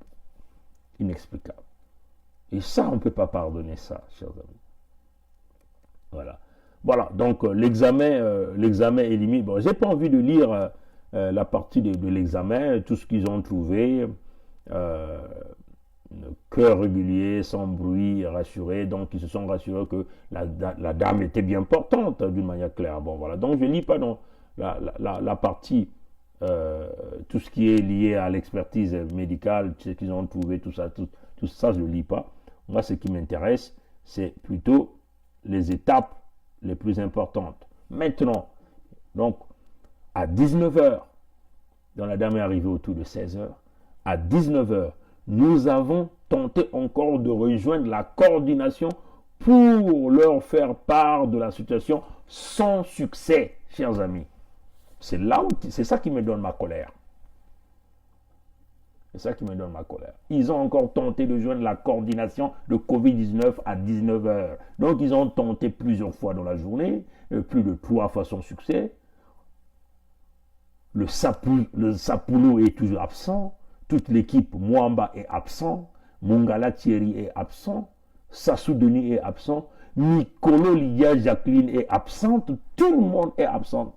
Speaker 1: Inexplicable. Et ça, on ne peut pas pardonner ça, chers amis. Voilà. Voilà, donc l'examen est limite. Bon, j'ai pas envie de lire la partie de l'examen, tout ce qu'ils ont trouvé, cœur régulier, sans bruit, rassuré. Donc ils se sont rassurés que la dame était bien portante d'une manière claire. Bon, voilà. Donc je lis pas dans la partie, tout ce qui est lié à l'expertise médicale, ce qu'ils ont trouvé, tout ça, je ne lis pas. Moi, ce qui m'intéresse, c'est plutôt les étapes les plus importantes. Maintenant, donc, à 19h, donc la dame est arrivée autour de 16h, à 19h, nous avons tenté encore de rejoindre la coordination pour leur faire part de la situation sans succès, chers amis. C'est ça qui me donne ma colère. C'est ça qui me donne ma colère. Ils ont encore tenté de joindre la coordination de Covid-19 à 19h. Donc, ils ont tenté plusieurs fois dans la journée, plus de 3 fois sans succès. Le Sapulo est toujours absent. Toute l'équipe Mwamba est absent. Mongala Thierry est absent. Sassou Denis est absent. Nicolo Lydia Jacqueline est absente. Tout le monde est absent.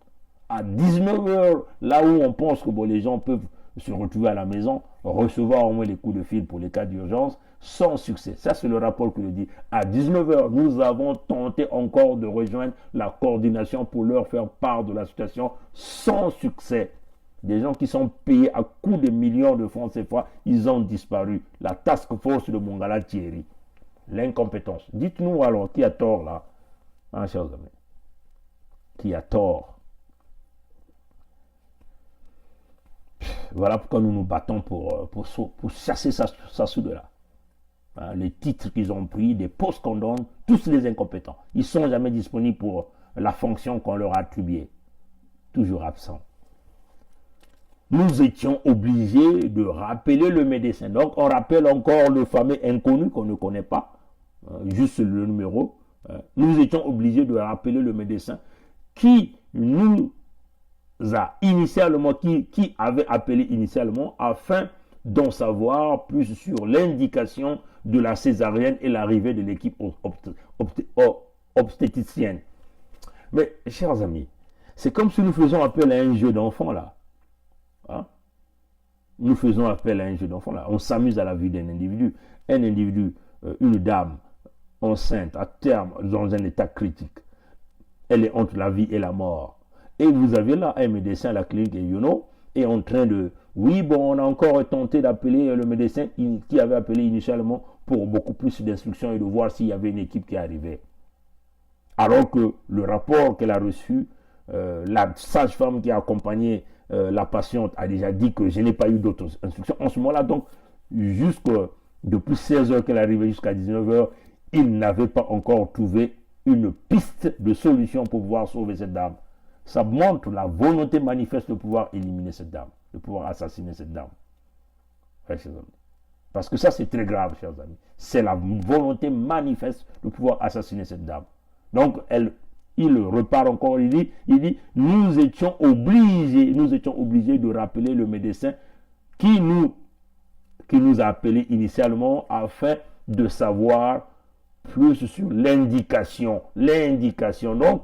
Speaker 1: À 19h, là où on pense que les gens peuvent se retrouver à la maison, recevoir au moins les coups de fil pour les cas d'urgence, sans succès. Ça, c'est le rapport que je dis. À 19h, nous avons tenté encore de rejoindre la coordination pour leur faire part de la situation, sans succès. Des gens qui sont payés à coups de millions de francs CFA, ils ont disparu. La task force de Mongala Thierry. L'incompétence. Dites-nous alors qui a tort là, hein, chers amis. Qui a tort. Voilà pourquoi nous nous battons pour chasser ça sous de là. Hein, les titres qu'ils ont pris, des postes qu'on donne, tous les incompétents. Ils ne sont jamais disponibles pour la fonction qu'on leur a attribuée. Toujours absents. Nous étions obligés de rappeler le médecin. Donc, on rappelle encore le fameux inconnu qu'on ne connaît pas, juste le numéro. Nous étions obligés de rappeler le médecin qui nous a initialement, qui avait appelé initialement, afin d'en savoir plus sur l'indication de la césarienne et l'arrivée de l'équipe obstétricienne. Mais, chers amis, c'est comme si nous faisions appel à un jeu d'enfant là. Hein? Nous faisons appel à un jeu d'enfant là. On s'amuse à la vie d'un individu. Un individu, une dame enceinte, à terme, dans un état critique. Elle est entre la vie et la mort. Et vous avez là un médecin à la clinique est en train de... Oui, bon, on a encore tenté d'appeler le médecin qui avait appelé initialement pour beaucoup plus d'instructions et de voir s'il y avait une équipe qui arrivait. Alors que le rapport qu'elle a reçu, la sage-femme qui a accompagné la patiente a déjà dit que je n'ai pas eu d'autres instructions. En ce moment-là, donc, depuis 16 heures qu'elle arrivait jusqu'à 19 heures, il n'avait pas encore trouvé une piste de solution pour pouvoir sauver cette dame. Ça montre la volonté manifeste de pouvoir éliminer cette dame, de pouvoir assassiner cette dame. Ouais, chers amis. Parce que ça, c'est très grave, chers amis. C'est la volonté manifeste de pouvoir assassiner cette dame. Donc, il repart encore, il dit, nous étions obligés de rappeler le médecin qui nous a appelés initialement afin de savoir plus sur l'indication. Donc,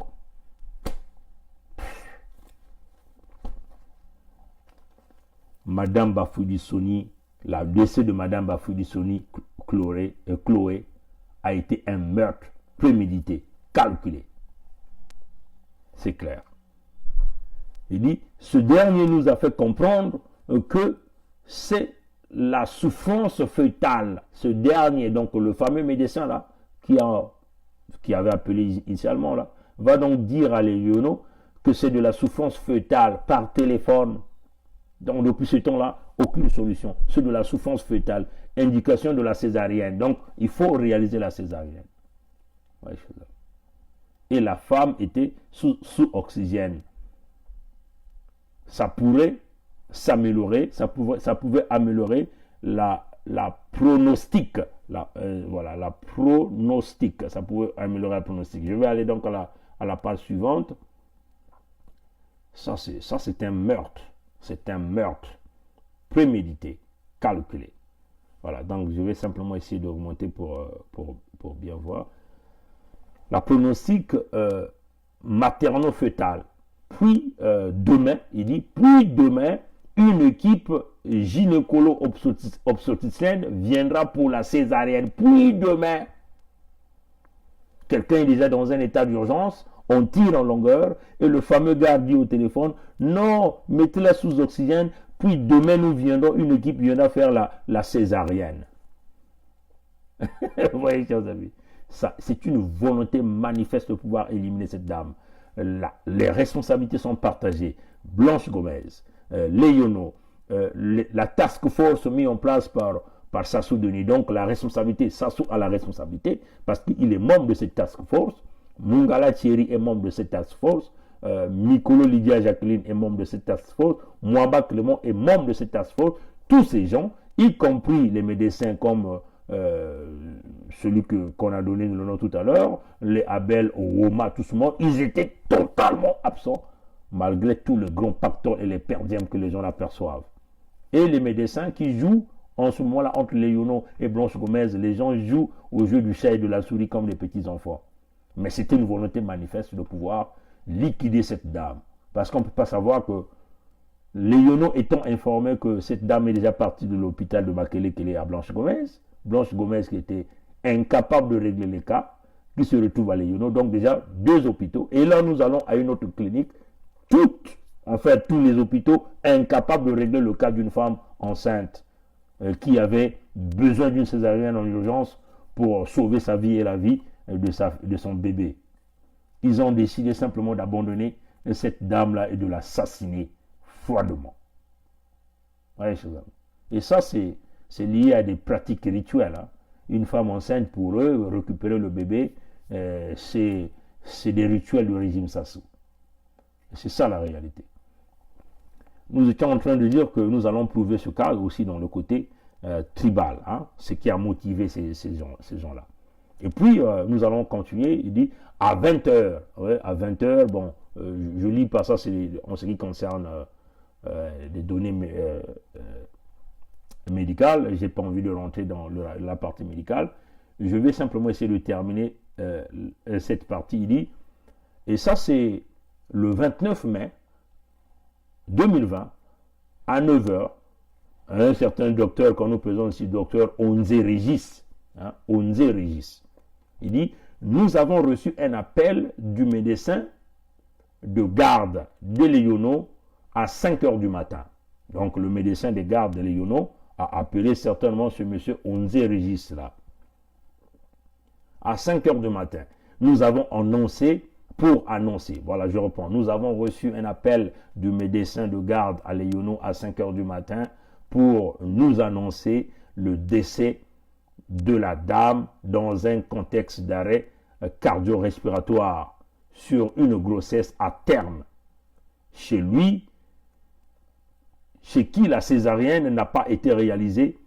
Speaker 1: Madame Bafouidi-Soni, la décès de Madame Bafouidi-Soni, Chloé, a été un meurtre prémédité, calculé. C'est clair. Il dit, ce dernier nous a fait comprendre que c'est la souffrance fœtale. Ce dernier, donc le fameux médecin là, qui avait appelé initialement là, va donc dire à Léono que c'est de la souffrance fœtale par téléphone. Donc depuis ce temps-là, aucune solution. C'est de la souffrance fœtale. Indication de la césarienne. Donc il faut réaliser la césarienne. Ouais, et la femme était sous oxygène. Ça pourrait s'améliorer, ça pouvait améliorer la pronostic. Voilà, la pronostic. Ça pouvait améliorer la pronostic. Je vais aller donc à la page suivante. Ça, c'est un meurtre. C'est un meurtre prémédité, calculé. Voilà, donc je vais simplement essayer d'augmenter pour bien voir. La pronostic materno-fœtale. Puis demain, il dit, une équipe gynécolo-obstétricienne viendra pour la césarienne. Puis demain, quelqu'un est déjà dans un état d'urgence, on tire en longueur et le fameux gars dit au téléphone, non, mettez-la sous oxygène, puis demain nous viendrons, une équipe viendra faire la césarienne. Vous voyez, chers amis, c'est une volonté manifeste de pouvoir éliminer cette dame. Les responsabilités sont partagées. Blanche Gomez, Léono, la task force mise en place par Sassou Denis. Donc la responsabilité, Sassou a la responsabilité parce qu'il est membre de cette task force. Mongala Thierry est membre de cette task force. Mikolo Lydia Jacqueline est membre de cette task force. Mwamba Clément est membre de cette task force. Tous ces gens, y compris les médecins comme celui qu'on a donné le nom tout à l'heure, les Abel, Roma, tout ce monde, ils étaient totalement absents malgré tout le grand pactole et les perdièmes que les gens aperçoivent. Et les médecins qui jouent en ce moment-là entre Léono et Blanche Gomez, les gens jouent au jeu du chat et de la souris comme des petits enfants. Mais c'était une volonté manifeste de pouvoir liquider cette dame. Parce qu'on ne peut pas savoir que Léono étant informé que cette dame est déjà partie de l'hôpital de Makele à Blanche Gomez qui était incapable de régler les cas, qui se retrouve à Léono. Donc déjà, deux hôpitaux. Et là, nous allons à une autre clinique. En fait, tous les hôpitaux incapables de régler le cas d'une femme enceinte qui avait besoin d'une césarienne en urgence pour sauver sa vie et la vie de son bébé. Ils ont décidé simplement d'abandonner cette dame-là et de l'assassiner froidement. Ouais, et ça, c'est lié à des pratiques rituelles. Hein. Une femme enceinte, pour eux, récupérer le bébé, c'est des rituels du régime Sassou. C'est ça la réalité. Nous étions en train de dire que nous allons prouver ce cas aussi dans le côté tribal, hein, ce qui a motivé ces gens-là. Et puis, nous allons continuer, il dit, à 20h. Ouais, à 20h, bon, je lis pas ça, c'est en ce qui concerne des données médicales. Je n'ai pas envie de rentrer dans la partie médicale. Je vais simplement essayer de terminer cette partie. Il dit, et ça c'est le 29 mai 2020, à 9h, un certain docteur, quand nous faisons ici, docteur Onze Régis, hein, Onze Régis, il dit, nous avons reçu un appel du médecin de garde de Léono à 5h du matin. Donc le médecin de garde de Léono a appelé certainement ce monsieur Onze Régis là. À 5h du matin, nous avons annoncé, voilà je reprends, nous avons reçu un appel du médecin de garde à Léono à 5h du matin pour nous annoncer le décès de la dame dans un contexte d'arrêt cardio-respiratoire sur une grossesse à terme. Chez lui, chez qui la césarienne n'a pas été réalisée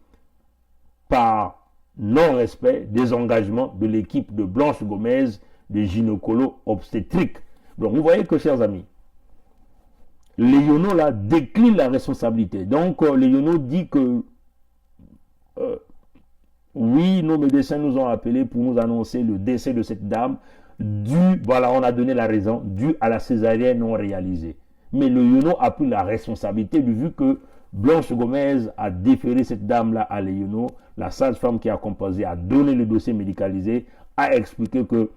Speaker 1: par non-respect des engagements de l'équipe de Blanche Gomez de gynécolo obstétrique. Donc vous voyez que, chers amis, Léono là décline la responsabilité. Donc Léono dit que oui, nos médecins nous ont appelés pour nous annoncer le décès de cette dame voilà, on a donné la raison, dû à la césarienne non réalisée. Mais Léono a pris la responsabilité du vu que Blanche Gomez a déféré cette dame-là à Léono, la sage-femme qui a composé, a donné le dossier médicalisé, a expliqué que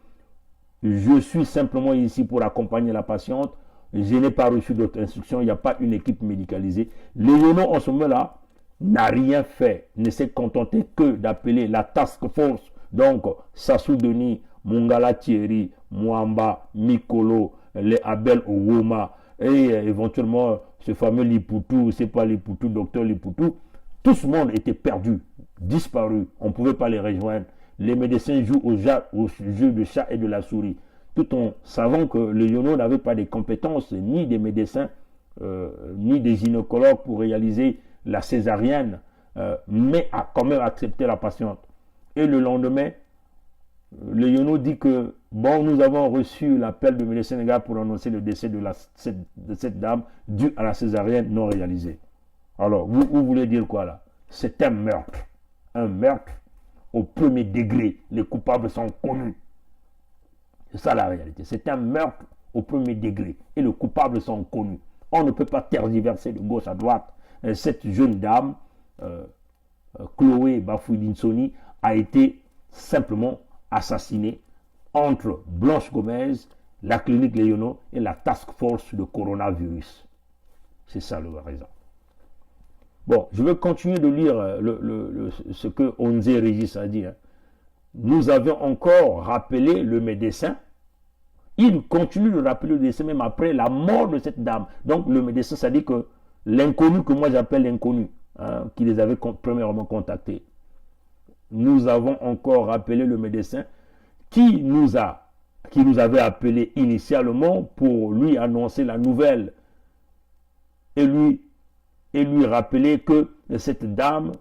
Speaker 1: je suis simplement ici pour accompagner la patiente, je n'ai pas reçu d'autres instructions, il n'y a pas une équipe médicalisée. Léono, en ce moment-là, n'a rien fait, ne s'est contenté que d'appeler la task force, donc Sassou Denis, Mongala Thierry, Mwamba, Mikolo, les Abel Owoma, et éventuellement ce fameux Lipoutou, c'est pas Lipoutou, docteur Lipoutou, tout ce monde était perdu, disparu, on ne pouvait pas les rejoindre. Les médecins jouent au jeu de chat et de la souris, tout en savant que Léono n'avait pas des compétences, ni des médecins, ni des gynécologues pour réaliser la césarienne, mais a quand même accepté la patiente. Et le lendemain, Léono dit que, bon, nous avons reçu l'appel du médecin légal pour annoncer le décès de cette dame dû à la césarienne non réalisée. Alors, vous voulez dire quoi là? C'est un meurtre au premier degré. Les coupables sont connus. C'est ça la réalité. C'est un meurtre au premier degré et les coupables sont connus. On ne peut pas tergiverser de gauche à droite. Cette jeune dame, Chloé Bafouidi-Nsoni, a été simplement assassinée entre Blanche Gomez, la clinique Léono et la task force de coronavirus. C'est ça le raison. Bon, je vais continuer de lire ce que Onze Régis a dit. Hein. Nous avons encore rappelé le médecin. Il continue de rappeler le médecin même après la mort de cette dame. Donc le médecin, ça dit que l'inconnu, que moi j'appelle l'inconnu, hein, qui les avait premièrement contactés. Nous avons encore rappelé le médecin qui nous avait appelé initialement pour lui annoncer la nouvelle et lui rappeler que cette dame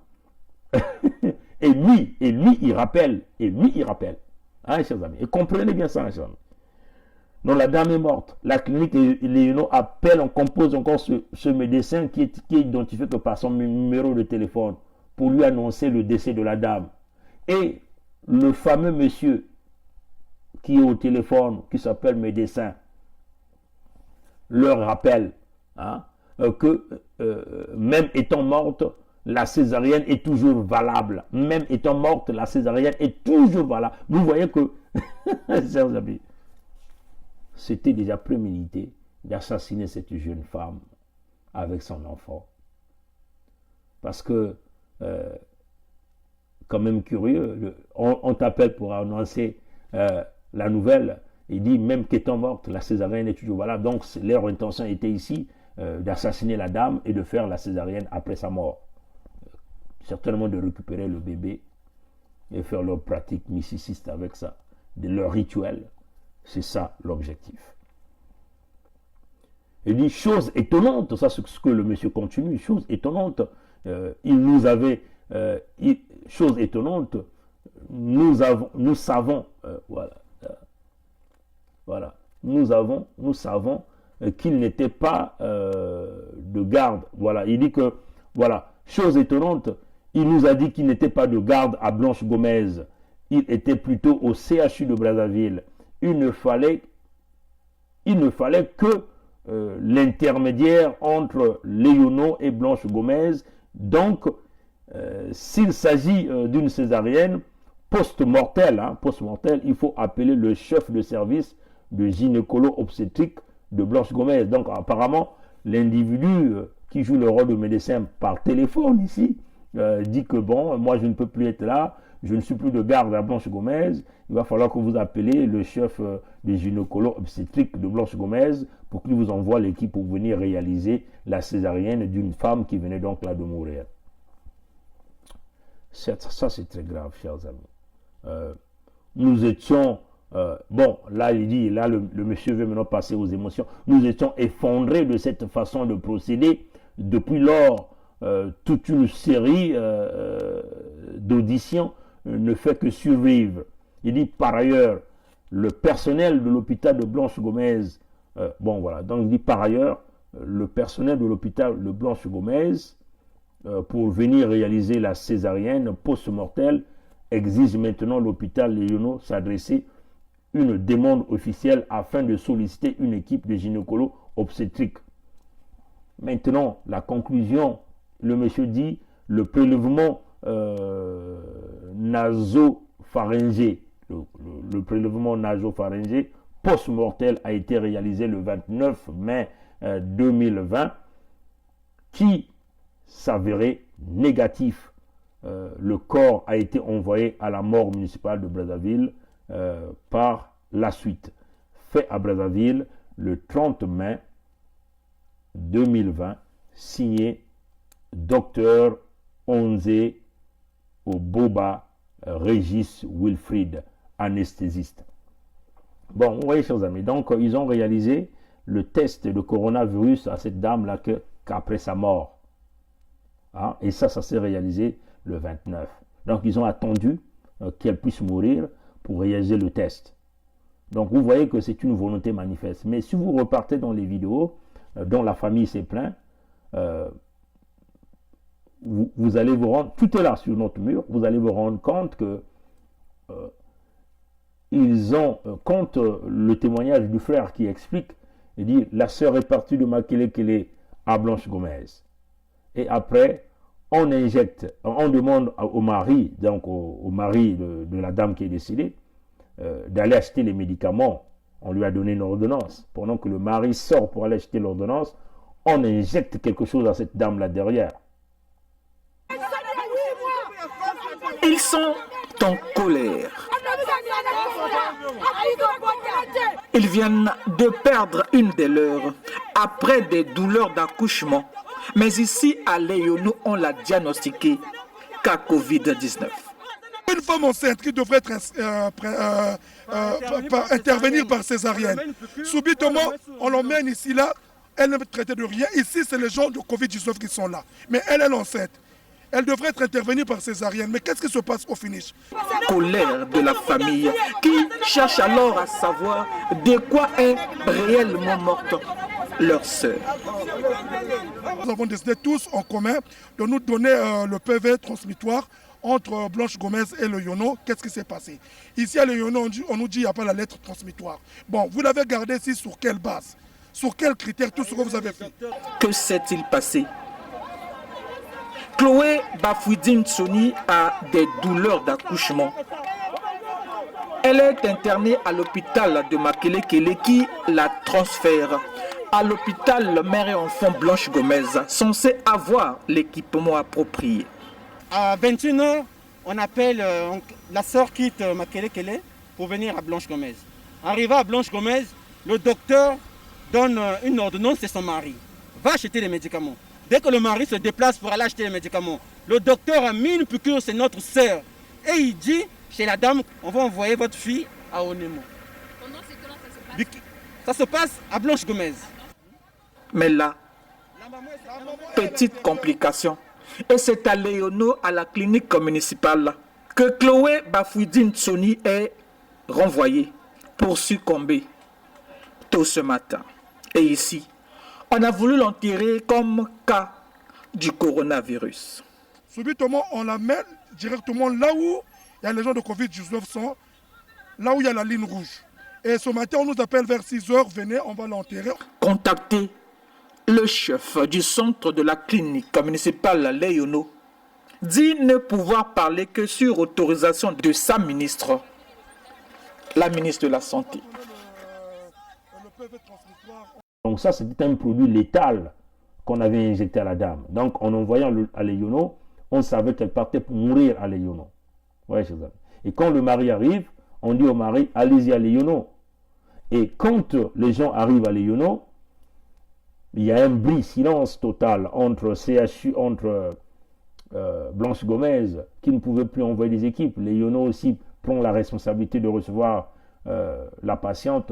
Speaker 1: et lui il rappelle, hein, chers amis, et comprenez bien ça, chers amis. Donc la dame est morte. La clinique Léono appelle, on compose encore ce médecin qui est identifié que par son numéro de téléphone pour lui annoncer le décès de la dame. Et le fameux monsieur qui est au téléphone, qui s'appelle médecin, leur rappelle hein, que même étant morte, la césarienne est toujours valable. Même étant morte, la césarienne est toujours valable. Vous voyez que, chers amis, c'était déjà prémédité d'assassiner cette jeune femme avec son enfant. Parce que, quand même curieux, on t'appelle pour annoncer la nouvelle, il dit même qu'étant morte, la césarienne est toujours valable. Donc leur intention était ici d'assassiner la dame et de faire la césarienne après sa mort. Certainement de récupérer le bébé et faire leur pratique mysticiste avec ça, de leur rituel. C'est ça l'objectif. Il dit, chose étonnante, ça c'est ce que le monsieur continue, chose étonnante, il nous avait, chose étonnante, nous savons, voilà, nous savons qu'il n'était pas de garde. Voilà, il dit que, voilà, chose étonnante, il nous a dit qu'il n'était pas de garde à Blanche Gomez. Il était plutôt au CHU de Brazzaville. Il ne fallait que l'intermédiaire entre Léono et Blanche Gomez. Donc, s'il s'agit d'une césarienne post-mortelle, il faut appeler le chef de service de gynécolo-obstétrique de Blanche Gomez. Donc, apparemment, l'individu qui joue le rôle de médecin par téléphone ici dit que bon, moi je ne peux plus être là, je ne suis plus de garde à Blanche Gomez, il va falloir que vous appelez le chef des gynécolo-obstétriques de Blanche Gomez pour qu'il vous envoie l'équipe pour venir réaliser la césarienne d'une femme qui venait donc là de mourir. Ça c'est très grave, chers amis. Nous étions, bon, là il dit, là le monsieur veut maintenant passer aux émotions, nous étions effondrés de cette façon de procéder. Depuis lors, toute une série d'auditions ne fait que survivre. Il dit par ailleurs, le personnel de l'hôpital de Blanche Gomez, bon voilà, donc il dit par ailleurs, le personnel de l'hôpital de Blanche Gomez, pour venir réaliser la césarienne post-mortelle, exige maintenant l'hôpital Léono s'adresser une demande officielle afin de solliciter une équipe de gynécologues obstétriques. Maintenant, la conclusion, le monsieur dit, le prélèvement nasopharyngé, le prélèvement nasopharyngé post-mortel a été réalisé le 29 mai 2020, qui s'avérait négatif. Le corps a été envoyé à la morgue municipale de Brazzaville par la suite. Fait à Brazzaville le 30 mai 2020, signé Dr Onze Oboba Régis Wilfried, anesthésiste. Bon, vous voyez, chers amis, donc ils ont réalisé le test de coronavirus à cette dame-là qu'après sa mort. Et ça s'est réalisé le 29. Donc ils ont attendu qu'elle puisse mourir pour réaliser le test. Donc vous voyez que c'est une volonté manifeste. Mais si vous repartez dans les vidéos dont la famille s'est plaint, vous allez vous rendre, tout est là sur notre mur, vous allez vous rendre compte que ils ont, compte le témoignage du frère qui explique, il dit, la sœur est partie de Makelekele à Blanche Gomez. Et après, on injecte, on demande au mari, donc au mari de la dame qui est décédée, d'aller acheter les médicaments. On lui a donné une ordonnance. Pendant que le mari sort pour aller acheter l'ordonnance, on injecte quelque chose à cette dame-là derrière.
Speaker 6: Ils sont en colère. Ils viennent de perdre une des leurs après des douleurs d'accouchement. Mais ici, à Léono, on l'a diagnostiqué qu'à Covid-19.
Speaker 7: Une femme enceinte qui devrait intervenir par césarienne. Subitement, on l'emmène ici, là, elle ne traite de rien. Ici, c'est les gens de Covid-19 qui sont là. Mais elle est enceinte. Elle devrait être intervenue par césarienne. Mais qu'est-ce qui se passe au finish?
Speaker 6: Colère de la famille qui cherche alors à savoir de quoi est réellement morte leur sœur.
Speaker 7: Nous avons décidé tous en commun de nous donner le PV transmittoire entre Blanche Gomez et le Yono. Qu'est-ce qui s'est passé? Ici à le Yono, on nous dit qu'il n'y a pas la lettre transmittoire. Bon, vous l'avez gardé ici sur quelle base? Sur quels critères, tout ce que vous avez fait?
Speaker 6: Que s'est-il passé? Chloé Bafouidine Tsoni a des douleurs d'accouchement. Elle est internée à l'hôpital de Makelekele qui la transfère à l'hôpital Mère et Enfant Blanche Gomez, censé avoir l'équipement approprié.
Speaker 5: À 21h, on appelle, la sœur quitte Makelekele pour venir à Blanche Gomez. Arrivé à Blanche Gomez, le docteur donne une ordonnance, c'est son mari. Va acheter les médicaments. Dès que le mari se déplace pour aller acheter les médicaments, le docteur a mis une piqûre, c'est notre sœur. Et il dit chez la dame, on va envoyer votre fille à Onemo.
Speaker 8: Pendant ce temps-là, ça se passe?
Speaker 5: Ça se passe à Blanche Gomez.
Speaker 6: Mais là, petite complication. Et c'est à Léono, à la clinique municipale, que Chloé Bafouidine Tsoni est renvoyée pour succomber tôt ce matin. Et ici, on a voulu l'enterrer comme cas du coronavirus.
Speaker 7: Subitement, on la met directement là où il y a les gens de Covid-19 sont, là où il y a la ligne rouge. Et ce matin, on nous appelle vers 6h, venez, on va l'enterrer.
Speaker 6: Contactez le chef du centre de la clinique municipale Léono dit ne pouvoir parler que sur autorisation de sa ministre, la ministre de la Santé.
Speaker 1: Donc ça, c'était un produit létal qu'on avait injecté à la dame. Donc en envoyant à Léono, on savait qu'elle partait pour mourir à Léono. Ouais, et quand le mari arrive, on dit au mari, allez-y à Léono. Et quand les gens arrivent à Léono, il y a un bris, silence total entre CHU, entre Blanche Gomez, qui ne pouvait plus envoyer des équipes. Léono aussi prend la responsabilité de recevoir la patiente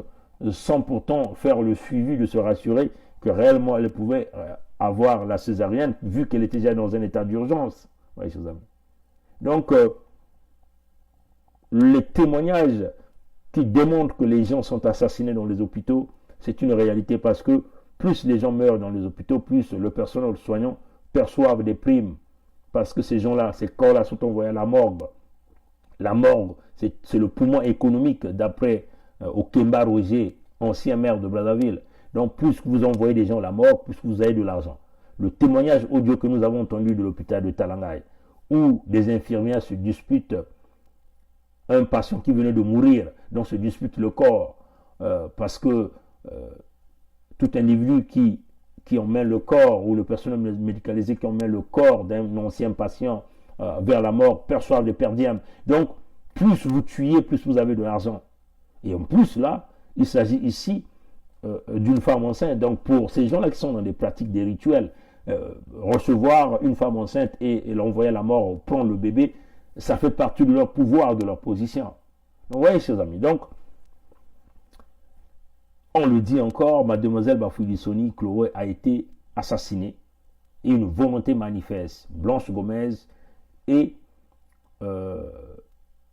Speaker 1: sans pourtant faire le suivi de se rassurer que réellement elle pouvait avoir la césarienne vu qu'elle était déjà dans un état d'urgence. Ouais, donc, les témoignages qui démontrent que les gens sont assassinés dans les hôpitaux, c'est une réalité parce que plus les gens meurent dans les hôpitaux, plus le personnel soignant perçoivent des primes parce que ces gens-là, ces corps-là sont envoyés à la morgue. La morgue, c'est le poumon économique d'après Okemba Roger, ancien maire de Brazzaville. Donc plus vous envoyez des gens à la morgue, plus vous avez de l'argent. Le témoignage audio que nous avons entendu de l'hôpital de Talangaï, où des infirmières se disputent un patient qui venait de mourir, donc se dispute le corps, parce que tout individu qui emmène le corps, ou le personnel médicalisé qui emmène le corps d'un ancien patient vers la mort, perçoivent des perdièmes. Donc, plus vous tuez, plus vous avez de l'argent. Et en plus, là, il s'agit ici d'une femme enceinte. Donc, pour ces gens-là qui sont dans des pratiques, des rituels, recevoir une femme enceinte et l'envoyer à la mort, prendre le bébé, ça fait partie de leur pouvoir, de leur position. Donc, vous voyez, chers amis. Donc, on le dit encore, mademoiselle Bafouidi Tsoni, Chloé, a été assassinée. Et une volonté manifeste. Blanche Gomez et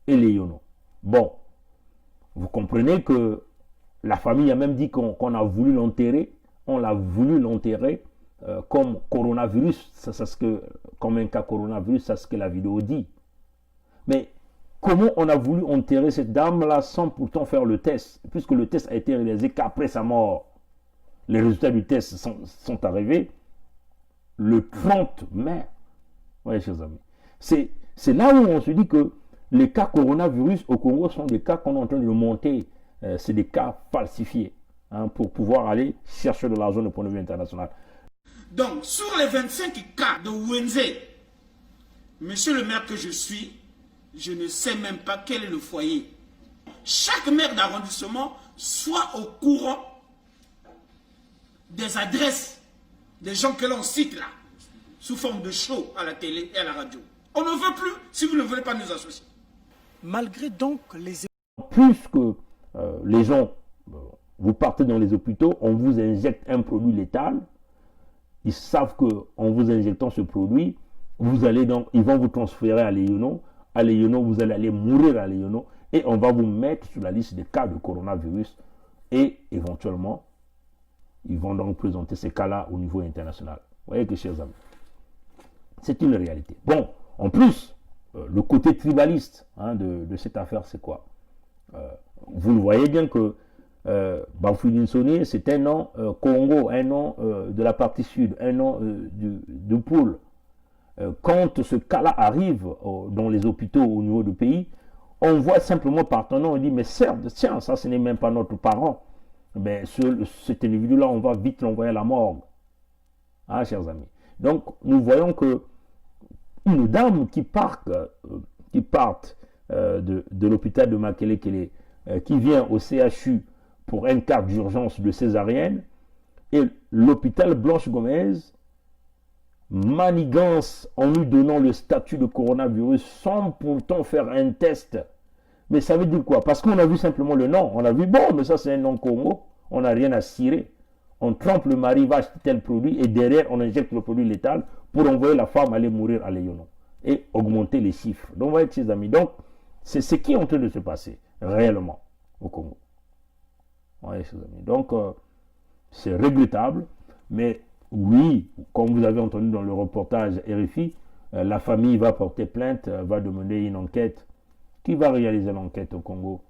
Speaker 1: Léono. Bon, vous comprenez que la famille a même dit qu'on a voulu l'enterrer. On l'a voulu l'enterrer comme coronavirus. Comme un cas coronavirus, c'est ce que la vidéo dit. Mais comment on a voulu enterrer cette dame-là sans pourtant faire le test, puisque le test a été réalisé qu'après sa mort. Les résultats du test sont arrivés le 30 mai. Oui, chers amis. C'est là où on se dit que les cas coronavirus au Congo sont des cas qu'on est en train de monter. C'est des cas falsifiés pour pouvoir aller chercher de l'argent du point de vue international.
Speaker 9: Donc, sur les 25 cas de Wenze, monsieur le maire que je suis, je ne sais même pas quel est le foyer. Chaque maire d'arrondissement soit au courant des adresses des gens que l'on cite là, sous forme de show à la télé et à la radio. On ne veut plus si vous ne voulez pas nous associer.
Speaker 6: Malgré donc les...
Speaker 1: Plus que les gens, vous partez dans les hôpitaux, on vous injecte un produit létal, ils savent qu'en vous injectant ce produit, ils vont vous transférer à Léono. À Léono, vous allez aller mourir à Léono et on va vous mettre sur la liste des cas de coronavirus et éventuellement, ils vont donc présenter ces cas-là au niveau international. Vous voyez que, chers amis, c'est une réalité. Bon, en plus, le côté tribaliste de cette affaire, c'est quoi? Vous le voyez bien que Bafouidi Tsoni, c'est un nom Congo, un nom de la partie sud, un nom de Poule. Quand ce cas-là arrive dans les hôpitaux au niveau du pays, on voit simplement par ton nom, on dit, mais certes, tiens, ça ce n'est même pas notre parent. ben, cet individu-là, on va vite l'envoyer à la morgue. Ah, chers amis. Donc, nous voyons que une dame qui part de l'hôpital de Makelekele, qui vient au CHU pour un cas d'urgence de césarienne, et l'hôpital Blanche Gomez manigance en lui donnant le statut de coronavirus sans pourtant faire un test. Mais ça veut dire quoi? Parce qu'on a vu simplement le nom. On a vu, bon, mais ça c'est un nom Congo, on n'a rien à cirer. On trempe le mari, va acheter tel produit et derrière on injecte le produit létal pour envoyer la femme aller mourir à Léonon et augmenter les chiffres. Donc, vous voyez, chers amis, donc c'est ce qui est en train de se passer réellement au Congo. Vous voyez, chers amis. Donc, c'est regrettable, mais oui, comme vous avez entendu dans le reportage RFI, la famille va porter plainte, va demander une enquête. Qui va réaliser l'enquête au Congo?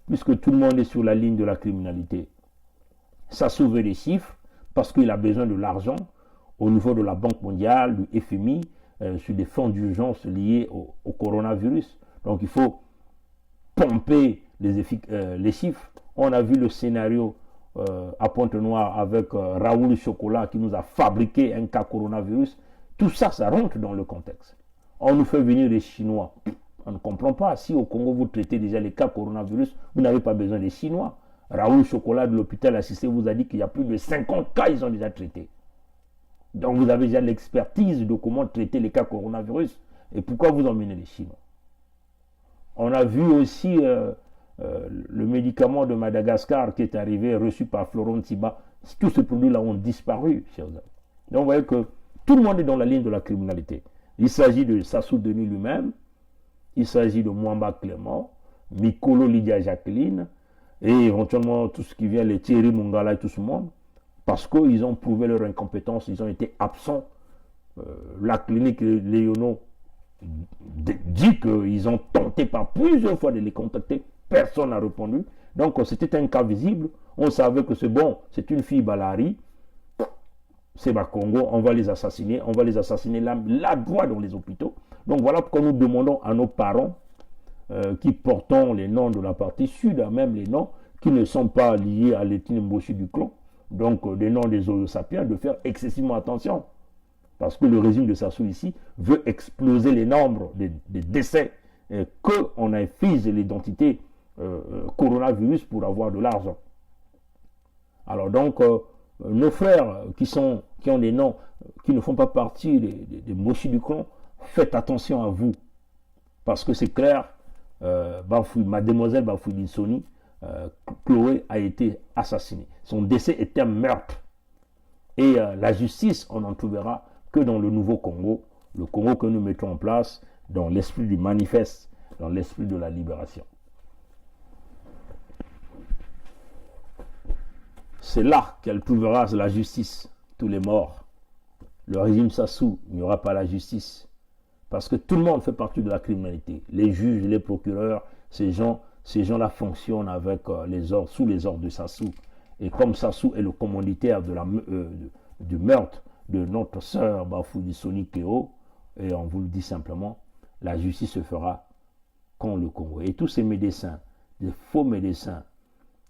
Speaker 1: Puisque tout le monde est sur la ligne de la criminalité. Ça sauve les chiffres parce qu'il a besoin de l'argent au niveau de la Banque mondiale, du FMI, sur des fonds d'urgence liés au coronavirus. Donc il faut pomper les chiffres. On a vu le scénario à Pointe-Noire avec Raoul Chocolat qui nous a fabriqué un cas coronavirus. Tout ça, ça rentre dans le contexte. On nous fait venir les Chinois. On ne comprend pas. Si au Congo, vous traitez déjà les cas coronavirus, vous n'avez pas besoin des Chinois. Raoul Chocolat de l'hôpital assisté vous a dit qu'il y a plus de 50 cas, ils ont déjà traités. Donc vous avez déjà l'expertise de comment traiter les cas coronavirus. Et pourquoi vous emmenez les Chinois? On a vu aussi le médicament de Madagascar qui est arrivé, reçu par Florent Tiba. Tous ces produits-là ont disparu, chers amis. Donc vous voyez que tout le monde est dans la ligne de la criminalité. Il s'agit de Sassou Denis lui-même, il s'agit de Mwamba Clément, Mikolo Lydia Jacqueline, et éventuellement tout ce qui vient, les Thierry Mungala et tout ce monde, parce qu'ils ont prouvé leur incompétence, ils ont été absents. La clinique Léono dit qu'ils ont tenté par plusieurs fois de les contacter, personne n'a répondu. Donc c'était un cas visible, on savait que c'est bon, c'est une fille Balari, c'est Congo, on va les assassiner là droit dans les hôpitaux. Donc voilà pourquoi nous demandons à nos parents qui portons les noms de la partie sud, même les noms qui ne sont pas liés à l'ethnie Mboshi du clan, donc des noms des Homo sapiens, de faire excessivement attention. Parce que le régime de Sassou ici veut exploser les nombres des décès, qu'on inflige l'identité coronavirus pour avoir de l'argent. Alors donc, nos frères qui ont des noms qui ne font pas partie des Moshi du clan, faites attention à vous. Parce que c'est clair, mademoiselle Bafouine Soni, Chloé a été assassinée. Son décès est un meurtre. Et la justice, on n'en trouvera que dans le nouveau Congo, le Congo que nous mettons en place dans l'esprit du manifeste, dans l'esprit de la libération. C'est là qu'elle trouvera la justice, tous les morts. Le régime Sassou, il n'y aura pas la justice. Parce que tout le monde fait partie de la criminalité. Les juges, les procureurs, ces gens-là fonctionnent avec sous les ordres de Sassou. Et comme Sassou est le commanditaire du meurtre de notre sœur Bafouine Soni Keo, et on vous le dit simplement, la justice se fera contre le Congo. Et tous ces médecins, des faux médecins,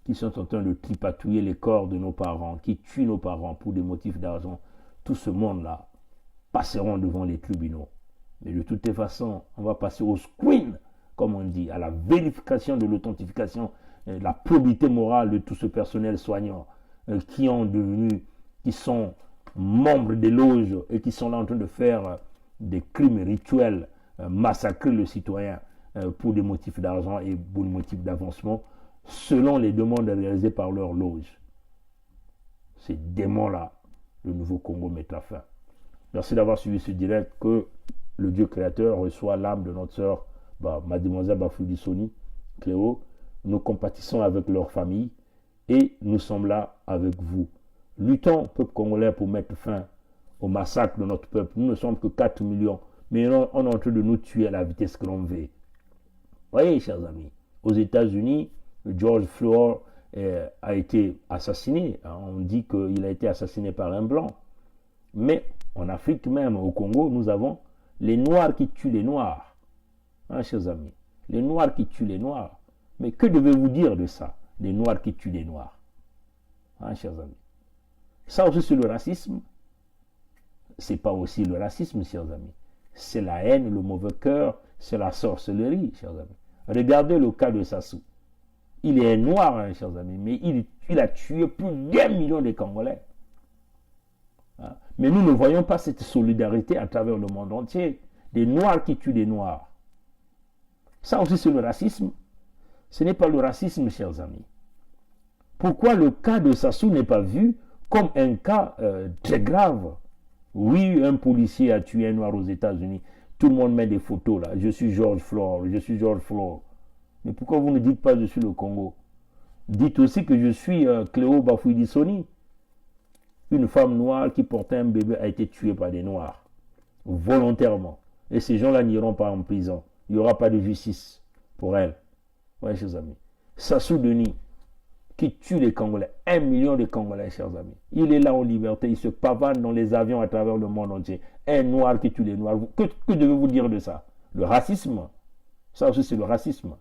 Speaker 1: qui sont en train de tripatouiller les corps de nos parents, qui tuent nos parents pour des motifs d'argent, tout ce monde-là passeront devant les tribunaux. Mais de toutes les façons, on va passer au screen, comme on dit, à la vérification de l'authentification, la probité morale de tout ce personnel soignant qui sont membres des loges et qui sont là en train de faire des crimes rituels, massacrer le citoyen pour des motifs d'argent et pour des motifs d'avancement, selon les demandes réalisées par leur loge. Ces démons-là, le nouveau Congo mettra fin. Merci d'avoir suivi ce direct. Que le Dieu créateur reçoit l'âme de notre sœur, mademoiselle Bafouine Soni, Cléo. Nous compatissons avec leur famille et nous sommes là avec vous. Luttons, peuple congolais, pour mettre fin au massacre de notre peuple. Nous ne sommes que 4 millions, mais on est en train de nous tuer à la vitesse que l'on veut. Voyez, chers amis, aux États-Unis, George Floyd a été assassiné. On dit qu'il a été assassiné par un blanc. Mais en Afrique même, au Congo, nous avons les Noirs qui tuent les Noirs. Hein, chers amis, les Noirs qui tuent les Noirs. Mais que devez-vous dire de ça, les Noirs qui tuent les Noirs? hein, chers amis. Ça aussi, c'est le racisme. C'est pas aussi le racisme, chers amis. C'est la haine, le mauvais cœur, c'est la sorcellerie, chers amis. Regardez le cas de Sassou. Il est noir, hein, chers amis, mais il a tué plus d'1 million de Congolais. Hein? Mais nous ne voyons pas cette solidarité à travers le monde entier. Des Noirs qui tuent des Noirs. Ça aussi, c'est le racisme. Ce n'est pas le racisme, chers amis. Pourquoi le cas de Sassou n'est pas vu comme un cas très grave? Oui, un policier a tué un Noir aux États-Unis. Tout le monde met des photos là. Je suis George Floyd, je suis George Floyd. Mais pourquoi vous ne dites pas je suis le Congo? Dites aussi que je suis Cléo Bafouidi-Soni. Une femme noire qui portait un bébé a été tuée par des Noirs. Volontairement. Et ces gens-là n'iront pas en prison. Il n'y aura pas de justice pour elle. Oui, chers amis. Sassou Denis, qui tue les Congolais. 1 million de Congolais, chers amis. Il est là en liberté. Il se pavane dans les avions à travers le monde entier. Un Noir qui tue les Noirs. Que devez-vous dire de ça? Le racisme. Ça aussi, c'est le racisme.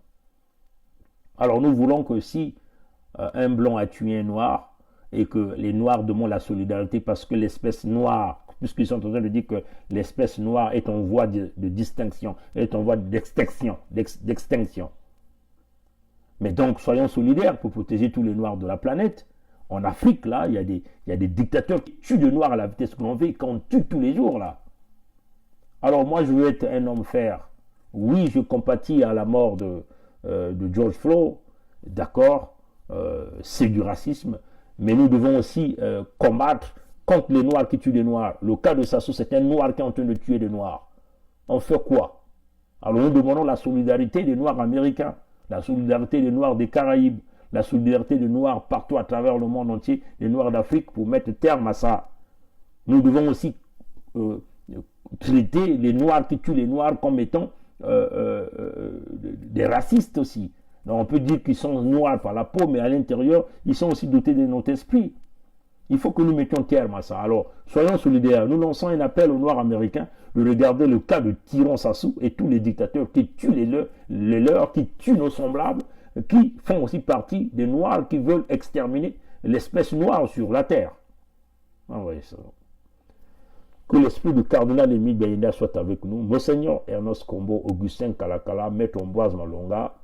Speaker 1: Alors, nous voulons que si un Blanc a tué un Noir et que les Noirs demandent la solidarité parce que l'espèce noire, puisqu'ils sont en train de dire que l'espèce noire est en voie de distinction, est en voie d'extinction. Mais donc, soyons solidaires pour protéger tous les Noirs de la planète. En Afrique, là, il y a des dictateurs qui tuent des Noirs à la vitesse que l'on veut, qu'on tue tous les jours, là. Alors, moi, je veux être un homme fer. Oui, je compatis à la mort de George Floyd. D'accord, c'est du racisme. Mais nous devons aussi combattre contre les Noirs qui tuent des Noirs. Le cas de Sassou, c'est un Noir qui est en train de tuer des Noirs. On fait quoi? Alors, nous demandons la solidarité des Noirs américains, la solidarité des Noirs des Caraïbes, la solidarité des Noirs partout à travers le monde entier, les Noirs d'Afrique, pour mettre terme à ça. Nous devons aussi traiter les Noirs qui tuent les Noirs comme étant des racistes aussi. Donc on peut dire qu'ils sont noirs par la peau, mais à l'intérieur, ils sont aussi dotés de notre esprit. Il faut que nous mettions terme à ça. Alors, soyons solidaires. Nous lançons un appel aux Noirs américains de regarder le cas de Tyran Sassou et tous les dictateurs qui tuent les leurs, qui tuent nos semblables, qui font aussi partie des Noirs qui veulent exterminer l'espèce noire sur la terre. Envoyez ça. Que l'esprit du cardinal Émile Bayenda soit avec nous. Monseigneur Ernest Kombo, Augustin Kalakala, Maître Ambroise Malonga,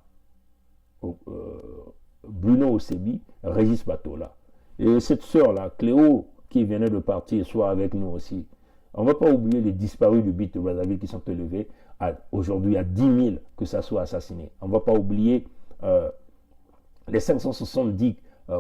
Speaker 1: Bruno Osebi, Régis Batola. Et cette sœur-là, Cléo, qui venait de partir, soit avec nous aussi. On ne va pas oublier les disparus du BIT de Brazzaville qui sont élevés aujourd'hui à 10 000 que ça soit assassiné. On ne va pas oublier les 570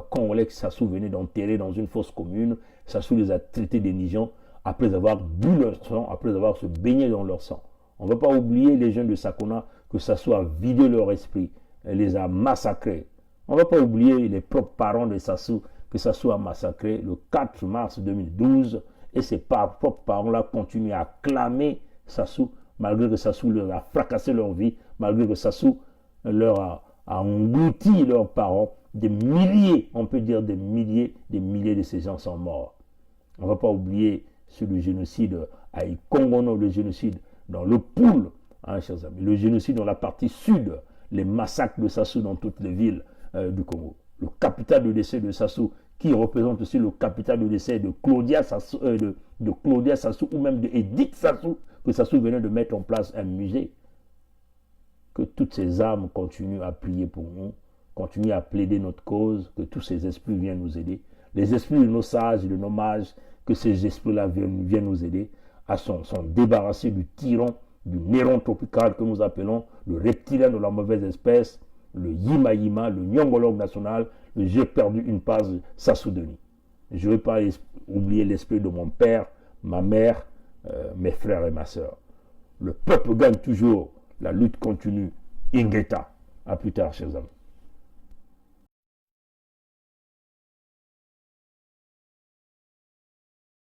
Speaker 1: Congolais que Sassou venait d'enterrer dans une fosse commune. Sassou les a traités d'indigents après avoir bu leur sang, après avoir se baigné dans leur sang. On ne va pas oublier les jeunes de Sakona que Sassou a vidé leur esprit, les a massacrés. On ne va pas oublier les propres parents de Sassou que Sassou a massacré le 4 mars 2012 et ses propres parents-là continuent à clamer Sassou malgré que Sassou leur a fracassé leur vie, malgré que Sassou leur a englouti leurs parents. Des milliers, on peut dire des milliers de ces gens sont morts. On ne va pas oublier sur le génocide à Ikongono, le génocide dans le Poul, hein, chers amis, le génocide dans la partie sud, les massacres de Sassou dans toutes les villes du Congo. Le capital de décès de Sassou, qui représente aussi le capital de décès de Claudia Sassou, de Claudia Sassou ou même de Edith Sassou, que Sassou venait de mettre en place un musée. Que toutes ces âmes continuent à prier pour nous, continuent à plaider notre cause, que tous ces esprits viennent nous aider. Les esprits de nos sages et de nos mages, que ces esprits-là viennent nous aider à s'en débarrasser du tyran, du néron tropical que nous appelons le reptilien de la mauvaise espèce, le Yima Yima, le Nyongologue national, le j'ai perdu une passe Sassou Denis. Je ne vais pas oublier l'esprit de mon père, ma mère, mes frères et ma soeur. Le peuple gagne toujours, la lutte continue. Ingeta. À plus tard, chers amis.